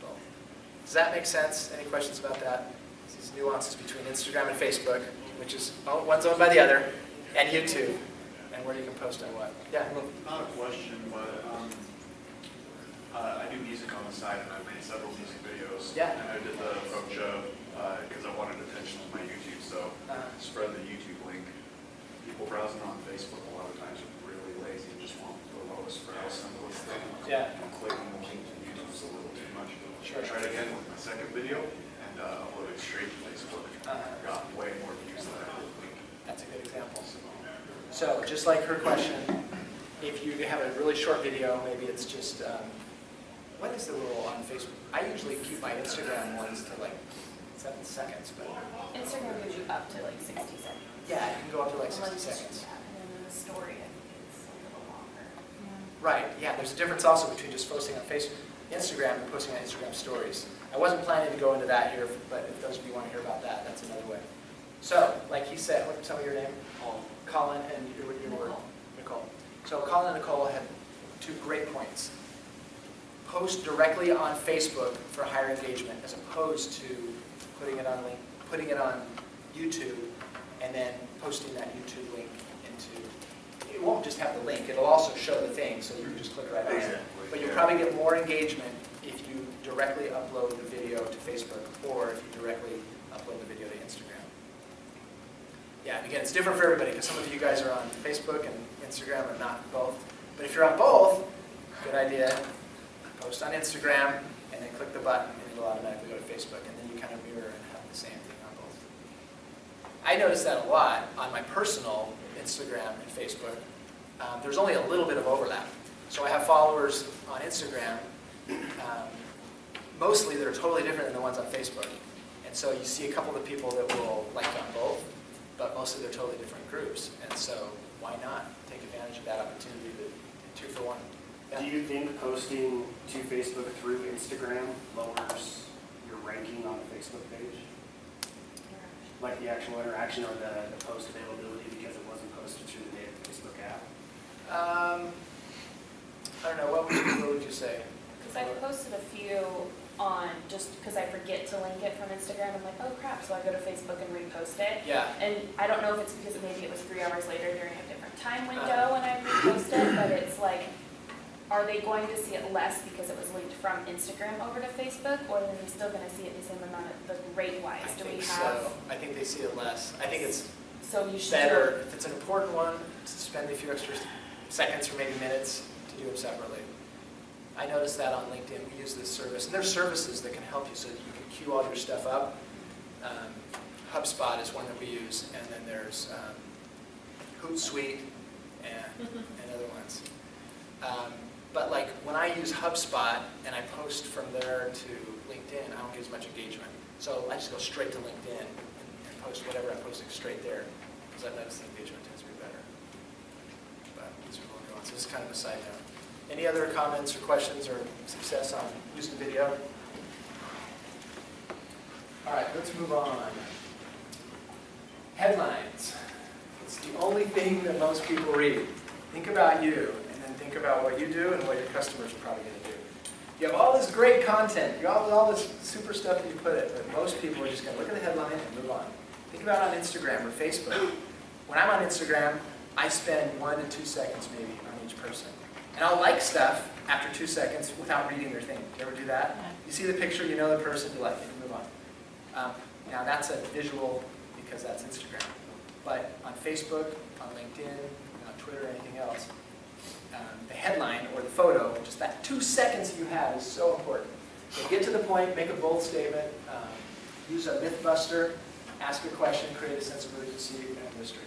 both. Does that make sense? Any questions about that? These nuances between Instagram and Facebook, which is one's owned by the other, and YouTube, and where you can post on what. Yeah? Not a question, but I do music on the side, and I've made several music videos. Yeah. And I did the folk show because I wanted attention on my YouTube, so spread the YouTube link. People browsing on Facebook a lot of times are really lazy and just want the lowest browse simplest thing. Yeah. And clicking the link to YouTube is a little too much. Sure. I tried again with my second video and uploaded straight to Facebook. Got way more views than I did link. That's a good example. So, just like her question, if you have a really short video, maybe it's just, what is the rule on Facebook? I usually keep my Instagram ones to like 7 seconds, but Instagram gives you up to like 60 seconds. yeah, it can go up to like 60 Unless- seconds. Yeah, and then the story, I think, is a little longer. Right, yeah, there's a difference also between just posting on Facebook, Instagram, and posting on Instagram stories. I wasn't planning to go into that here, but if those of you want to hear about that, that's another way. So, like he said, tell me your name? Colin, and your word? Nicole. So Colin and Nicole had 2 great points. post directly on Facebook for higher engagement, as opposed to putting it on YouTube and then posting that YouTube link into. It won't just have the link; it'll also show the thing, so you can just click right on it. But you'll probably get more engagement if you directly upload the video to Facebook, or if you directly upload the video to Instagram. Yeah, and again, it's different for everybody, because some of you guys are on Facebook and Instagram, and not both. But if you're on both, good idea. Post on Instagram, and then click the button, and it'll automatically go to Facebook, and then you kind of mirror and have the same thing on both. I notice that a lot on my personal Instagram and Facebook. There's only a little bit of overlap. So I have followers on Instagram, mostly that are totally different than the ones on Facebook. And so you see a couple of the people that will like on both, but mostly they're totally different groups. And so why not take advantage of that opportunity to 2 for 1? Yeah. Do you think posting to Facebook through Instagram lowers your ranking on the Facebook page? Like the actual interaction or the post availability because it wasn't posted through the native Facebook app? I don't know, what would you say? Because I posted a few on, just because I forget to link it from Instagram. I'm like, oh crap, so I go to Facebook and repost it. Yeah. And I don't know if it's because maybe it was 3 hours later during a different time window when I repost it, but it's like, are they going to see it less because it was linked from Instagram over to Facebook, or are they still going to see it the same amount of the rate-wise? I Do we think have? so. I think they see it less. I think it's So you should better, if it's an important one, to spend a few extra seconds or maybe minutes to do them separately. I noticed that on LinkedIn. We use this service, and there's services that can help you so that you can queue all your stuff up. HubSpot is one that we use, and then there's Hootsuite and other ones. But like when I use HubSpot and I post from there to LinkedIn, I don't get as much engagement. So I just go straight to LinkedIn and post whatever I'm posting straight there, because I've noticed the engagement tends to be better. But these are going on. So this is kind of a side note. Any other comments or questions or success on using video? All right, let's move on. Headlines. It's the only thing that most people read. Think about you, and then think about what you do and what your customers are probably going to do. You have all this great content, you have all this super stuff that you put in, but most people are just going to look at the headline and move on. Think about it on Instagram or Facebook. When I'm on Instagram, I spend 1 to 2 seconds maybe on each person. And I'll like stuff after 2 seconds without reading their thing. You ever do that? You see the picture, you know the person, you like it, you move on. Now that's a visual because that's Instagram. But on Facebook, on LinkedIn, on Twitter, anything else, the headline or the photo, just that 2 seconds that you have is so important. So get to the point, make a bold statement, use a myth buster, ask a question, create a sense of urgency and mystery.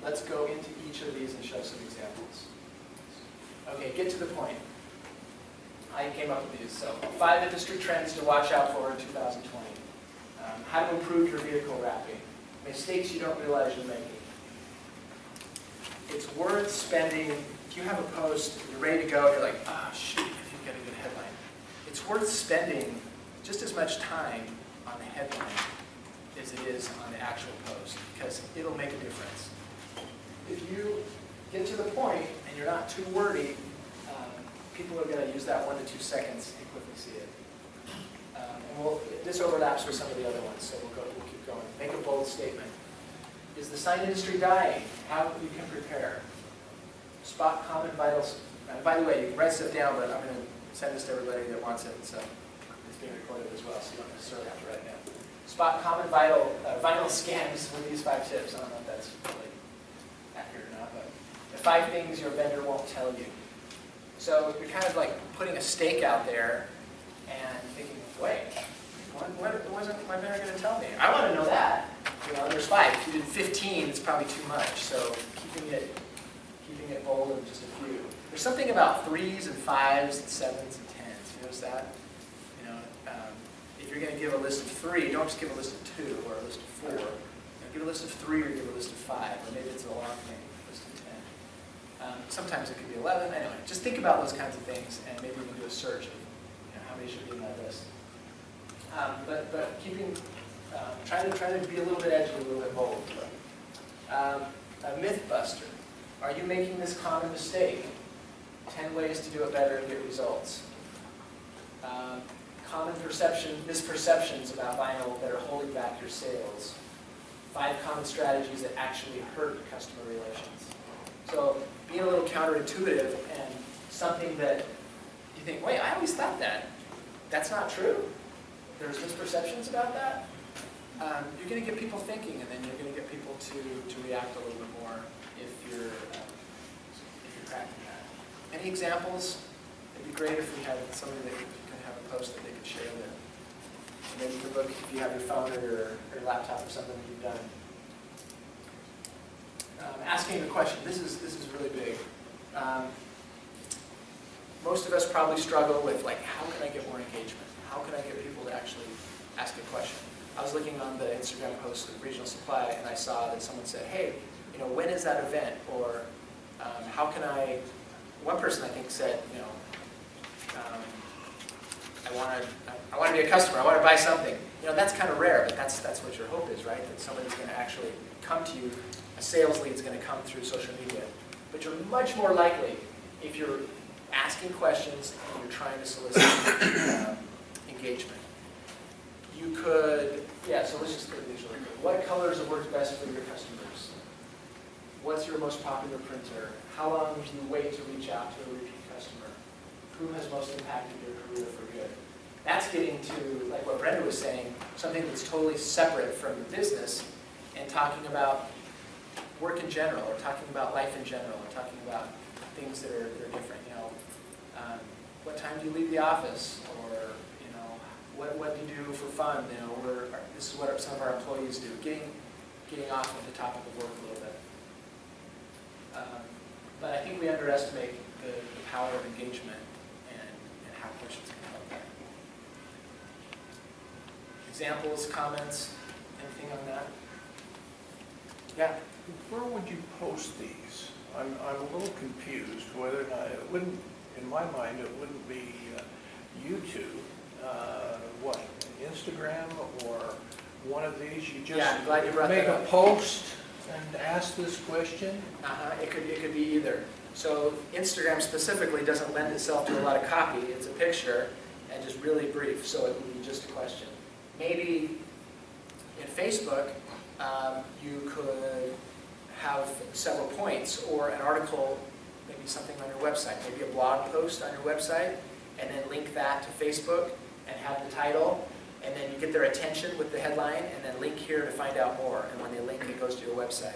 Let's go into each of these and show some examples. Okay, get to the point. I came up with these. So 5 industry trends to watch out for in 2020. How to improve your vehicle wrapping. Mistakes you don't realize you're making. It's worth spending, if you have a post, you're ready to go, you're like, ah, shoot, I didn't get a good headline. It's worth spending just as much time on the headline as it is on the actual post, because it'll make a difference. If you get to the point and you're not too wordy, people are going to use that 1 to 2 seconds and quickly see it. And this overlaps with some of the other ones, so we'll keep going. Make a bold statement. Is the sign industry dying? How you can prepare. Spot common vitals. By the way, you can write stuff down, but I'm going to send this to everybody that wants it, so it's being recorded as well, so you don't necessarily have to write it down. Spot common vinyl scams with these 5 tips. I don't know if that's really accurate or not, but the 5 things your vendor won't tell you. So you're kind of like putting a stake out there and thinking, wait, what wasn't my vendor going to tell me? I want to know that. You know, there's 5. If you did 15, it's probably too much. So keeping it bold in just a few. There's something about 3s and 5s and 7s and 10s. You notice that? You know, if you're going to give a list of 3, don't just give a list of 2 or a list of 4. You know, give a list of 3 or give a list of 5, or maybe it's a long thing. Sometimes it could be 11. Anyway, just think about those kinds of things, and maybe you can do a search of how many should be in that list. But keeping, trying to be a little bit edgy, a little bit bold. A myth buster. Are you making this common mistake? 10 ways to do it better and get results. Common misperceptions about vinyl that are holding back your sales. 5 common strategies that actually hurt customer relations. So being a little counterintuitive and something that you think, wait, I always thought that. That's not true. There's misperceptions about that. You're going to get people thinking, and then you're going to get people to react a little bit more if you're cracking that. Any examples? It'd be great if we had somebody that could have a post that they could share with. Maybe you can look if you have your phone or your laptop or something that you've done. Asking a question. This is really big. Most of us probably struggle with, like, how can I get more engagement? How can I get people to actually ask a question? I was looking on the Instagram post of Regional Supply, and I saw that someone said, hey, when is that event? Or how can I, one person I think said, I want to be a customer, I want to buy something. That's kind of rare, but that's what your hope is, right? That somebody's going to actually come to you, a sales lead is going to come through social media. But you're much more likely if you're asking questions and you're trying to solicit engagement. You could, so let's just look at these really quick. What colors have worked best for your customers? What's your most popular printer? How long do you wait to reach out to a repeat customer? Who has most impacted your career for good? That's getting to, like what Brenda was saying, something that's totally separate from the business and talking about work in general, or talking about life in general, or talking about things that are different. What time do you leave the office? Or what do you do for fun? This is what some of our employees do. Getting off of the topic of work a little bit. But I think we underestimate the power of engagement and how questions can help that. Examples, comments, anything on that? Yeah. Where would you post these? I'm a little confused whether or not, it wouldn't, in my mind, it wouldn't be YouTube. What, Instagram or one of these? You just I'm glad you brought make that a up. post and ask this question? It could be either. So Instagram specifically doesn't lend itself to a lot of copy. It's a picture and just really brief, so it would be just a question. Maybe in Facebook, you could have several points or an article, maybe something on your website, maybe a blog post on your website, and then link that to Facebook and have the title, and then you get their attention with the headline, and then link here to find out more. And when they link, it goes to your website.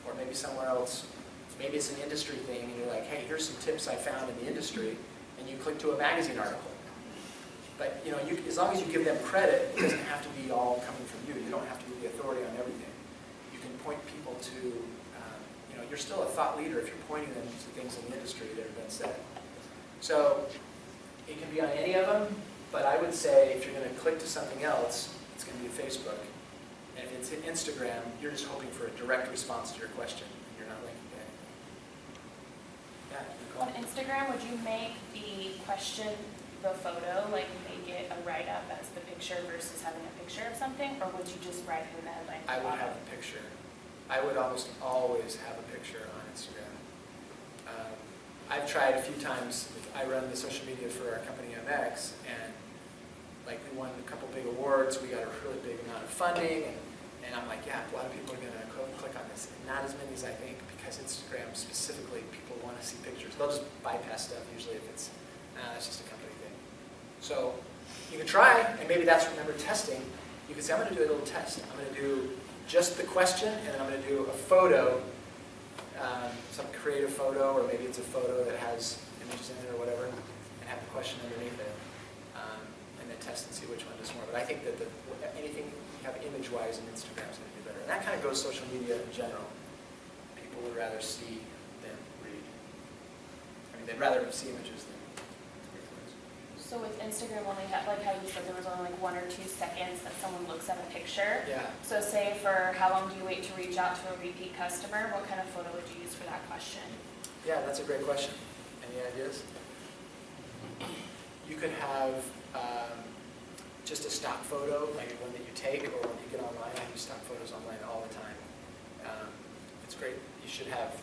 Or maybe somewhere else. Maybe it's an industry thing, and you're like, hey, here's some tips I found in the industry, and you click to a magazine article. But as long as you give them credit, it doesn't have to be all coming from you. You don't have to be the authority on everything. You can point people to, you're still a thought leader if you're pointing them to things in the industry that have been said. So it can be on any of them, but I would say if you're going to click to something else, it's going to be Facebook. And if it's in Instagram, you're just hoping for a direct response to your question. You're not linking to anything. Yeah, On Instagram, would you make the question the photo, like make it a write-up as the picture versus having a picture of something, or would you just write it in the headline? I would have a picture. I would almost always have a picture on Instagram. I've tried a few times. I run the social media for our company MX, and like we won a couple big awards. We got a really big amount of funding, and I'm like, yeah, a lot of people are going to click on this. And not as many as I think, because Instagram specifically, people want to see pictures. They'll just bypass stuff usually if it's just a company thing. So you can try, and maybe that's, remember, testing. You can say, I'm going to do a little test. I'm going to do just the question, and then I'm going to do a photo, some creative photo, or maybe it's a photo that has images in it or whatever, and have the question underneath it, and then test and see which one does more. But I think that anything you have image-wise in Instagram is going to be better. And that kind of goes social media in general. People would rather see than read. I mean, they'd rather see images than read words. So with Instagram only, like how you said there was only like 1 or 2 seconds that someone looks at a picture. Yeah. So say for how long do you wait to reach out to a repeat customer, what kind of photo would you use for that question? Yeah, that's a great question. Any ideas? You could have just a stock photo, maybe one that you take, or when you get online. I use stock photos online all the time. It's great. You should have,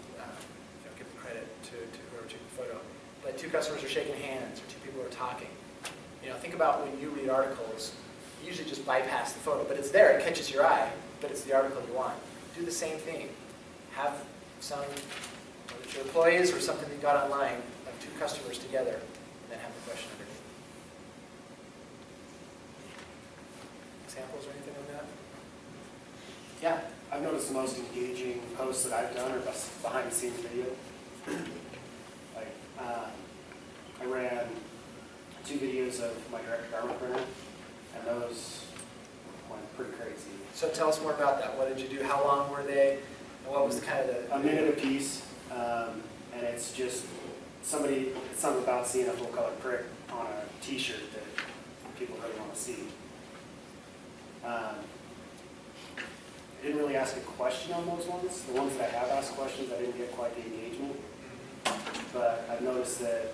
give the credit to whoever took the photo. but two customers are shaking hands or two people are talking. You know, think about when you read articles, you usually just bypass the photo, but it's there, it catches your eye, but it's the article you want. Do the same thing. Have some, whether it's your employees or something you got online, of two customers together, and then have the question underneath. Examples or anything like that? Yeah. I've noticed the most engaging posts that I've done are behind the scenes video. Like, I ran 2 videos of my direct garment printer, and those went pretty crazy. So tell us more about that. What did you do? How long were they? And what was the kind of the... A minute a piece, and it's just it's something about seeing a full color print on a t-shirt that people really want to see. I didn't really ask a question on those ones. The ones that I have asked questions, I didn't get quite the engagement. But I've noticed that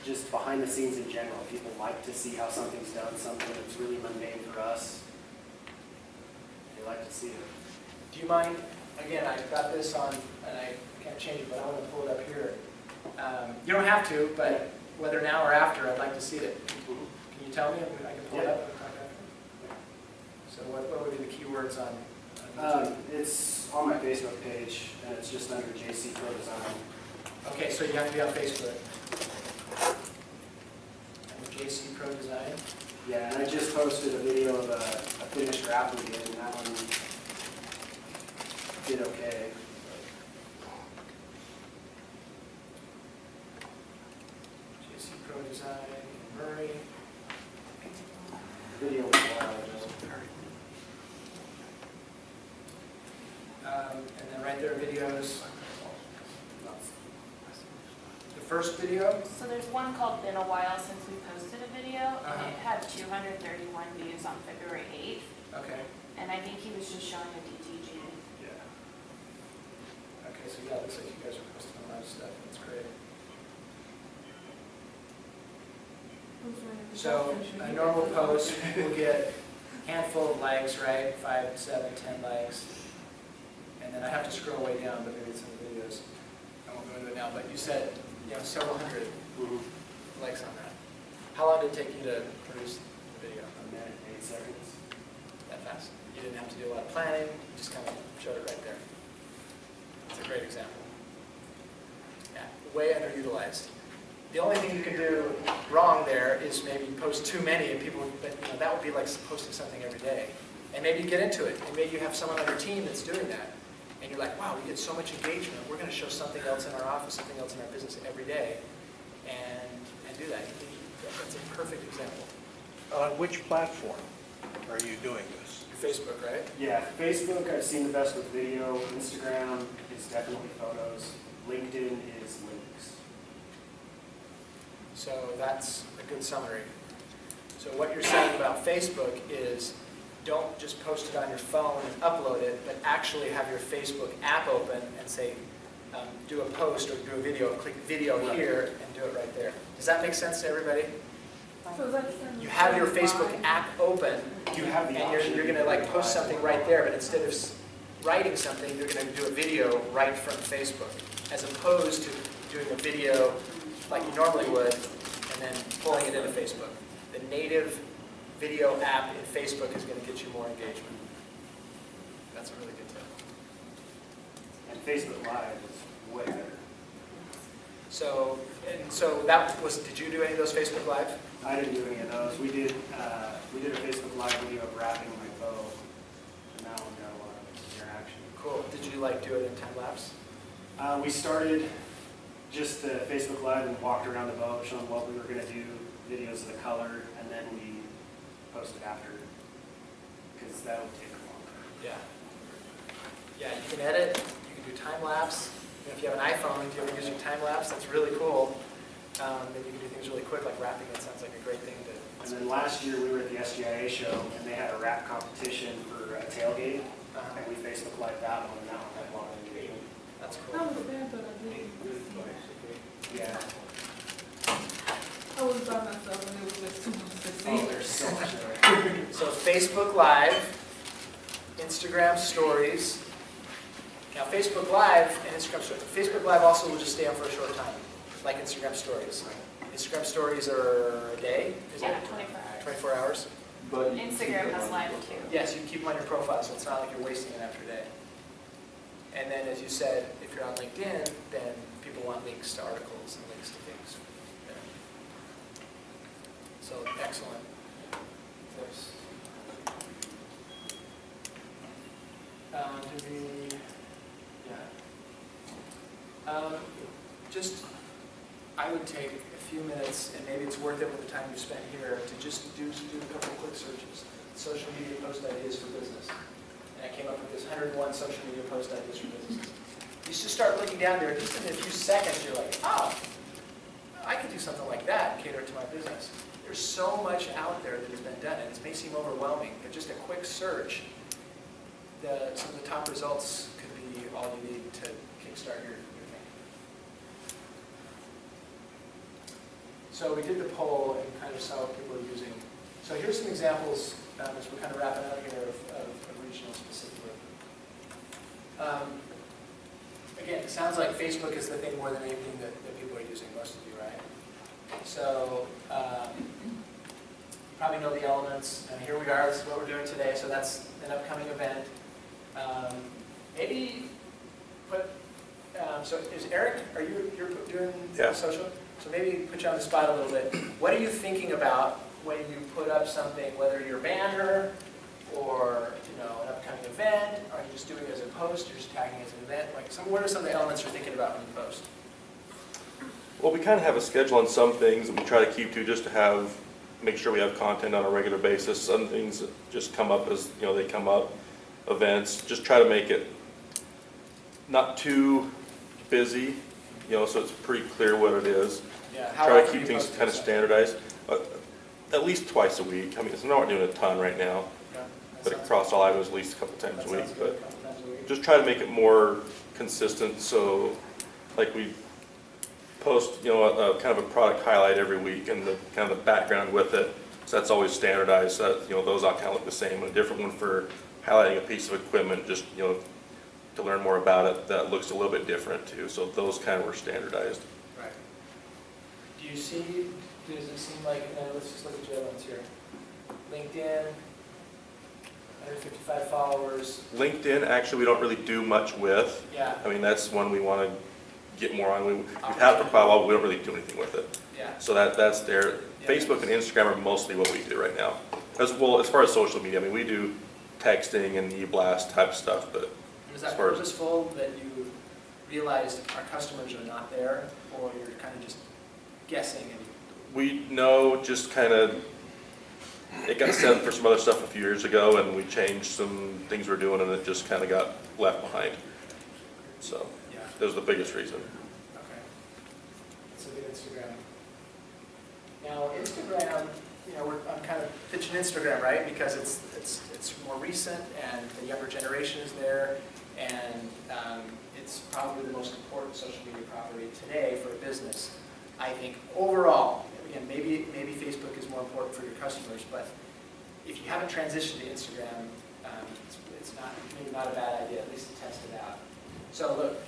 just behind the scenes in general, people like to see how something's done, something that's really mundane for us. They like to see it. Do you mind, again, I got this on, and I can't change it, but I want to pull it up here. You don't have to, but whether now or after, I'd like to see it. Can you tell me? I can pull it up. So what would be the keywords on YouTube? It's on my Facebook page, and it's just under JC Pro Design. Okay, so you have to be on Facebook. And JC Pro Design. Yeah, and I just posted a video of a finished wrap we did, and that one did okay. JC Pro Design, Murray. Video was wild. And then right there, videos. The first video. So there's one called Been a While Since We Posted a Video, and it had 231 views on February 8th. Okay. And I think he was just showing a DTG. Yeah. Okay, so yeah, it looks like you guys are posting a lot of stuff. That's great. So a normal post will get a handful of likes, right? 5, 7, 10 likes. And then I have to scroll way down, but maybe it's in the videos. I won't go into it now, but you said, you know, several hundred likes on that. How long did it take you to produce the video? A minute, 8 seconds. That fast? You didn't have to do a lot of planning, you just kind of showed it right there. That's a great example. Yeah, way underutilized. The only thing you can do wrong there is maybe post too many, and people, but you know, that would be like posting something every day. And maybe you get into it, and maybe you have someone on your team that's doing that. And you're like, wow, we get so much engagement. We're going to show something else in our office, something else in our business every day, and do that. That's a perfect example. On which platform are you doing this? Facebook, right? Yeah, Facebook, I've seen the best with video. Instagram is definitely photos. LinkedIn is links. So that's a good summary. So what you're saying about Facebook is don't just post it on your phone and upload it, but actually have your Facebook app open and say, do a post or do a video, click video here and do it right there. Does that make sense to everybody? You have your Facebook app open, You have the and you're going to like post something right there, but instead of writing something, you're going to do a video right from Facebook, as opposed to doing a video like you normally would and then pulling it into Facebook. The native video app in Facebook is going to get you more engagement. That's a really good tip. And Facebook Live is way better. So that was, did you do any of those Facebook Live? I didn't do any of those. We did a Facebook Live video of wrapping my bow, and that one got a lot of interaction. Cool. Did you like do it in time lapse? We started just the Facebook Live and walked around the boat, showing what we were going to do, videos of the color, and then we posted after, because that would take longer. Yeah. Yeah, you can edit, you can do time lapse. If you have an iPhone, if you ever use your time lapse, that's really cool. Then you can do things really quick, like wrapping. It sounds like a great thing to. And then last year we were at the SGIA show, and they had a wrap competition for a tailgate, and we Facebook Live that one, and that one had a lot of engagement. That's That cool. was a bad, but I did. Yeah. I was by myself and it was just too much to see. Oh, there's so much there. So Facebook Live, Instagram Stories. Now Facebook Live and Instagram Stories. Facebook Live also will just stay on for a short time. like Instagram stories. Instagram stories are a day, is Yeah, it? 24 hours. 24 hours? But Instagram has live too. Yes, you keep them on your profile, so it's not like you're wasting it after a day. And then, as you said, if you're on LinkedIn, then people want links to articles and links to things. Yeah. So, excellent. There's, do we, yeah. Just, I would take a few minutes, and maybe it's worth it with the time you spent here, to just do a couple of quick searches. Social media post ideas for business. And I came up with this 101 social media post ideas for businesses. You just start looking down there, just in a few seconds, you're like, oh, I could do something like that and cater to my business. There's so much out there that has been done, and it may seem overwhelming, but just a quick search, some of the top results could be all you need to kickstart your thing. So we did the poll and kind of saw what people are using. So here's some examples as we're kind of wrapping up here of regional specifically. Again, it sounds like Facebook is the thing more than anything that people are using, most of you, right? So you probably know the elements, and here we are, this is what we're doing today, so that's an upcoming event. Maybe put, so is Eric, you're doing social? So maybe put you on the spot a little bit. What are you thinking about when you put up something, whether you're a banner or an upcoming event? Are you just doing it as a post? You're just tagging it as an event? What are some of the elements you're thinking about when you post? Well, we kind of have a schedule on some things that we try to keep to, just to make sure we have content on a regular basis. Some things that just come up as they come up, events. Just try to make it not too busy, so it's pretty clear what it is. Yeah. Try to keep things kind of standardized. At least twice a week. I mean, we're not doing a ton right now, but across all items at least a couple times a week. But just try to make it more consistent. So, like we post, kind of a product highlight every week, and the kind of the background with it. So that's always standardized. So that, those all kind of look the same. And a different one for highlighting a piece of equipment, just to learn more about it. That looks a little bit different too. So those kind of were standardized. Right. Do you see? Does it seem like, let's just look at your other ones here. LinkedIn, 155 followers. LinkedIn, actually, we don't really do much with. Yeah. I mean, that's one we want to get more on. We've had it for quite a while, but we don't really do anything with it. Yeah. So that's there. Yeah. Facebook and Instagram are mostly what we do right now. As well, as far as social media, I mean, we do texting and e-blast type stuff, but is that purposeful that you realized our customers are not there, or you're kind of just guessing? We know, just kind of, it got set for some other stuff a few years ago, and we changed some things we're doing, and it just kind of got left behind. So yeah, that was the biggest reason. Okay. So the Instagram. Now Instagram, I'm kind of pitching Instagram, right? Because it's more recent, and the younger generation is there, and it's probably the most important social media property today for a business. I think overall, again, maybe Facebook is more important for your customers, but if you haven't transitioned to Instagram, it's maybe not a bad idea, at least to test it out. So look,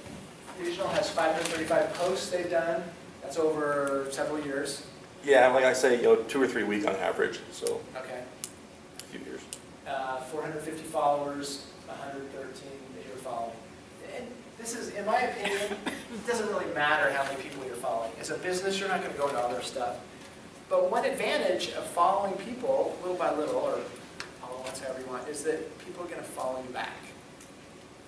Regional has 535 posts they've done. That's over several years. Yeah, like I say, 2 or 3 a week on average, so Okay. a few years. 450 followers, 113 that you're following. And this is, in my opinion, it doesn't really matter how many people you're following. As a business, you're not going to go into all their stuff. But one advantage of following people, little by little, or all at once, however you want, is that people are going to follow you back,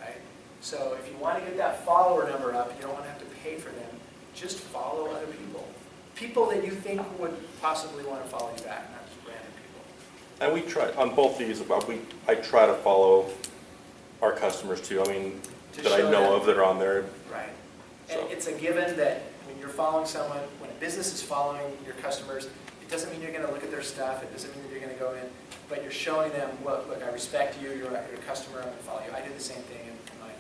right? So if you want to get that follower number up, you don't want to have to pay for them. Just follow other people. People that you think would possibly want to follow you back, not just random people. And we try, on both these, I try to follow our customers too. I mean, that I know of that are on there. Right. So. And it's a given that when you're following someone, when a business is following your customers, it doesn't mean you're going to look at their stuff. It doesn't mean that you're going to go in, but you're showing them, look, I respect you. You're a customer. I'm going to follow you. I do the same thing in mine.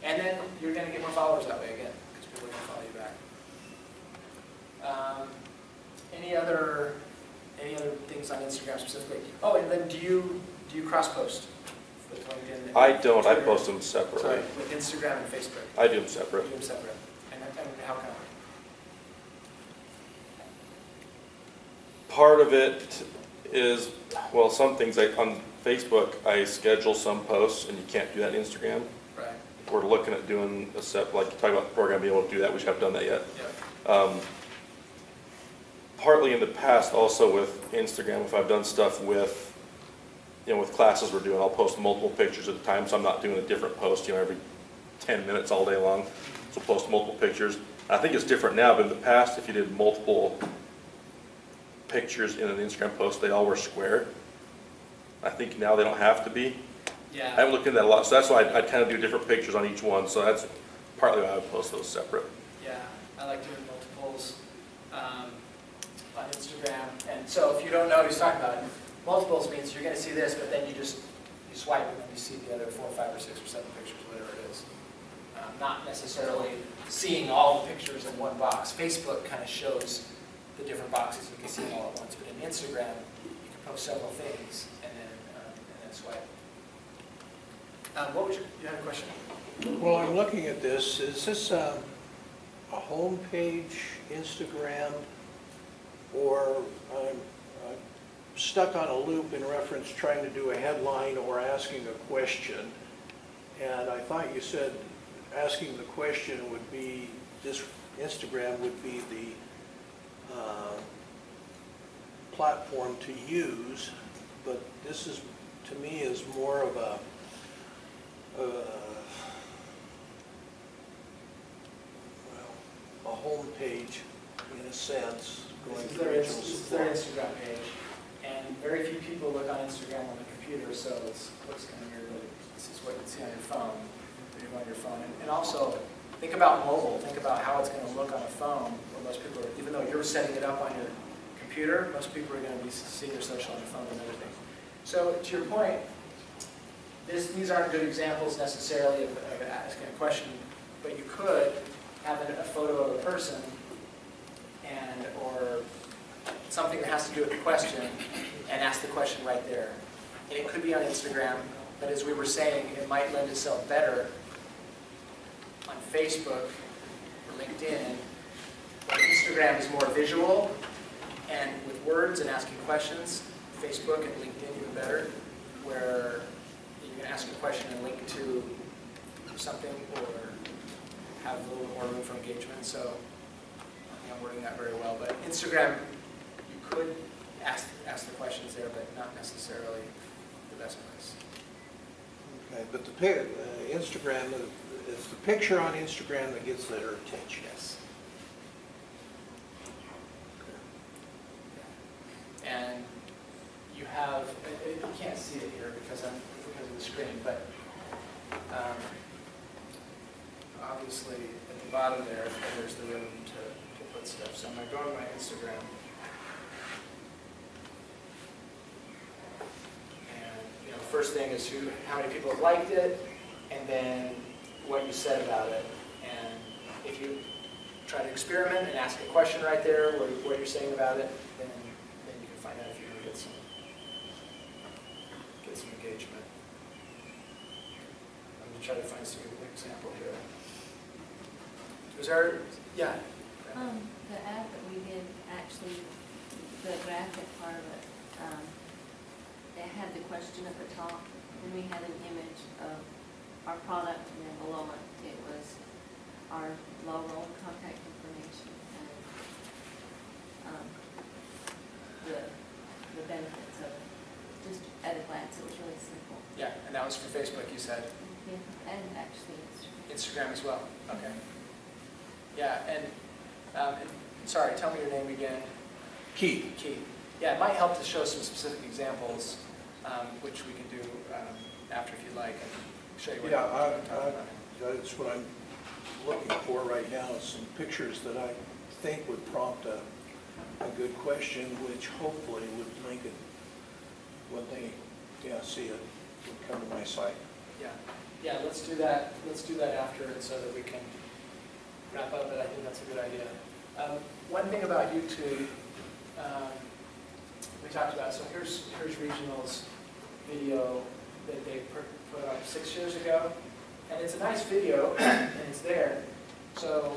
And then you're going to get more followers that way again, because people are going to follow you back. Any other things on Instagram specifically? Oh, and then do you cross-post with LinkedIn? I don't. Twitter? I post them separately. Sorry, with Instagram and Facebook. I do them separate. You do them separate. And how come? part of it is, well, some things on Facebook, I schedule some posts, and you can't do that in Instagram. Right. We're looking at doing a set, like you talk about the program, being able to do that. We just haven't done that yet. Yeah. Partly in the past, also with Instagram, if I've done stuff with, with classes we're doing, I'll post multiple pictures at a time, so I'm not doing a different post, every 10 minutes all day long. So post multiple pictures. I think it's different now, but in the past, if you did multiple pictures in an Instagram post, they all were square. I think now they don't have to be. Yeah. I haven't looked into that a lot, so that's why I'd kind of do different pictures on each one, so that's partly why I would post those separate. Yeah, I like doing multiples on Instagram. And so if you don't know what he's talking about, multiples means you're going to see this, but then you swipe and then you see the other 4, 5, or 6, or 7 pictures, whatever it is. Not necessarily seeing all the pictures in one box. Facebook kind of shows the different boxes. You can see them all at once. But in Instagram, you can post several things and then swipe. What was you had a question? Well, I'm looking at this. Is this a home page Instagram, or I'm stuck on a loop in reference trying to do a headline or asking a question? And I thought you said asking the question would be, this Instagram would be the platform to use, but this is, to me, is more of a home page in a sense. This is their Instagram page, and very few people look on Instagram on the computer, so it looks kind of weird, but this is what you see on your phone. When you're on your phone, and also think about mobile. Think about how it's going to look on a phone. Where most people are, even though you're setting it up on your computer, most people are going to be seeing their social on their phone and everything. So to your point, these aren't good examples necessarily of asking a question, but you could have a photo of a person or something that has to do with the question and ask the question right there. And it could be on Instagram, but as we were saying, it might lend itself better on Facebook or LinkedIn. But Instagram is more visual and with words and asking questions. Facebook and LinkedIn even better, where you can ask a question and link to something or have a little more room for engagement. So I think I'm wording that very well. But Instagram, you could ask the questions there, but not necessarily the best place. Okay, but Instagram, it's the picture on Instagram that gets their attention. Yes. And you have, you can't see it here because of the screen, but obviously at the bottom there's the room to put stuff. So I'm going to go to my Instagram. And the first thing is how many people have liked it, and then what you said about it. And if you try to experiment and ask a question right there, what you're saying about it, then you can find out if you're going to get some engagement. I'm going to try to find some example here. Was there, yeah? The ad that we did, actually, the graphic part of it, it had the question at the top, and we had an image of our product, and then below it was our logo, contact information, and the benefits of it. Just at a glance, it was really simple. Yeah, and that was for Facebook, you said? Yeah, and actually Instagram as well, okay. Yeah, and sorry, tell me your name again. Keith. Keith. Yeah, it might help to show some specific examples, which we can do after if you'd like, and show you what Yeah, I'm talking about. that's what I'm looking for right now, is some pictures that I think would prompt a good question, which hopefully would link it when they see it, would come to my site. Yeah, let's do that. Let's do that after, so that we can wrap up. But I think that's a good idea. One thing about YouTube, we talked about. So here's Regional's video that they put up 6 years ago, and it's a nice video, and it's there. So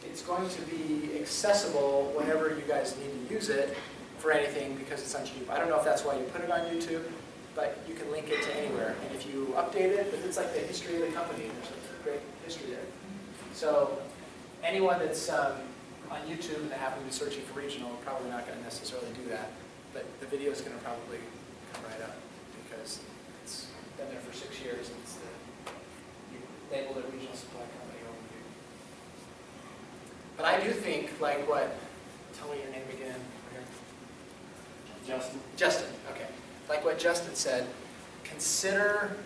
it's going to be accessible whenever you guys need to use it. for anything because it's on YouTube. I don't know if that's why you put it on YouTube, but you can link it to anywhere. And if you update it, it's like the history of the company. There's a great history there. So anyone that's on YouTube and they happen to be searching for regional, are probably not going to necessarily do that. But the video is going to probably come right up because it's been there for 6 years and it's you labeled a regional supply company overview. But I do think, like what, tell me your name again. Justin? Justin, okay. Like what Justin said, consider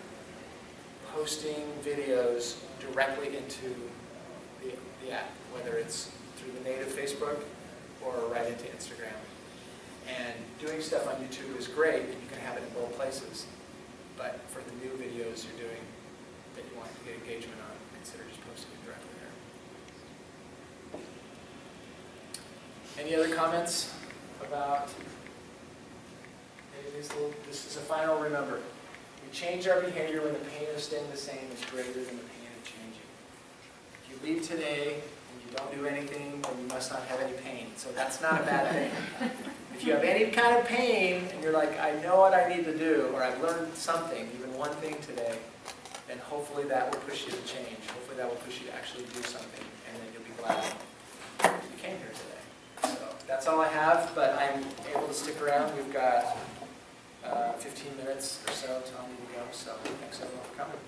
posting videos directly into the app, whether it's through the native Facebook or right into Instagram. And doing stuff on YouTube is great, and you can have it in both places. But for the new videos you're doing that you want to get engagement on, consider just posting it directly there. Any other comments about any of these little, this is a final remember. We change our behavior when the pain of staying the same is greater than the pain of changing. If you leave today and you don't do anything, then you must not have any pain. So that's not a bad thing. If you have any kind of pain and you're like, I know what I need to do, or I've learned something, even one thing today, then hopefully that will push you to change. Hopefully that will push you to actually do something, and then you'll be glad you came here today. So that's all I have, but I'm able to stick around. We've got 15 minutes or so till I need to go, so thanks everyone for coming.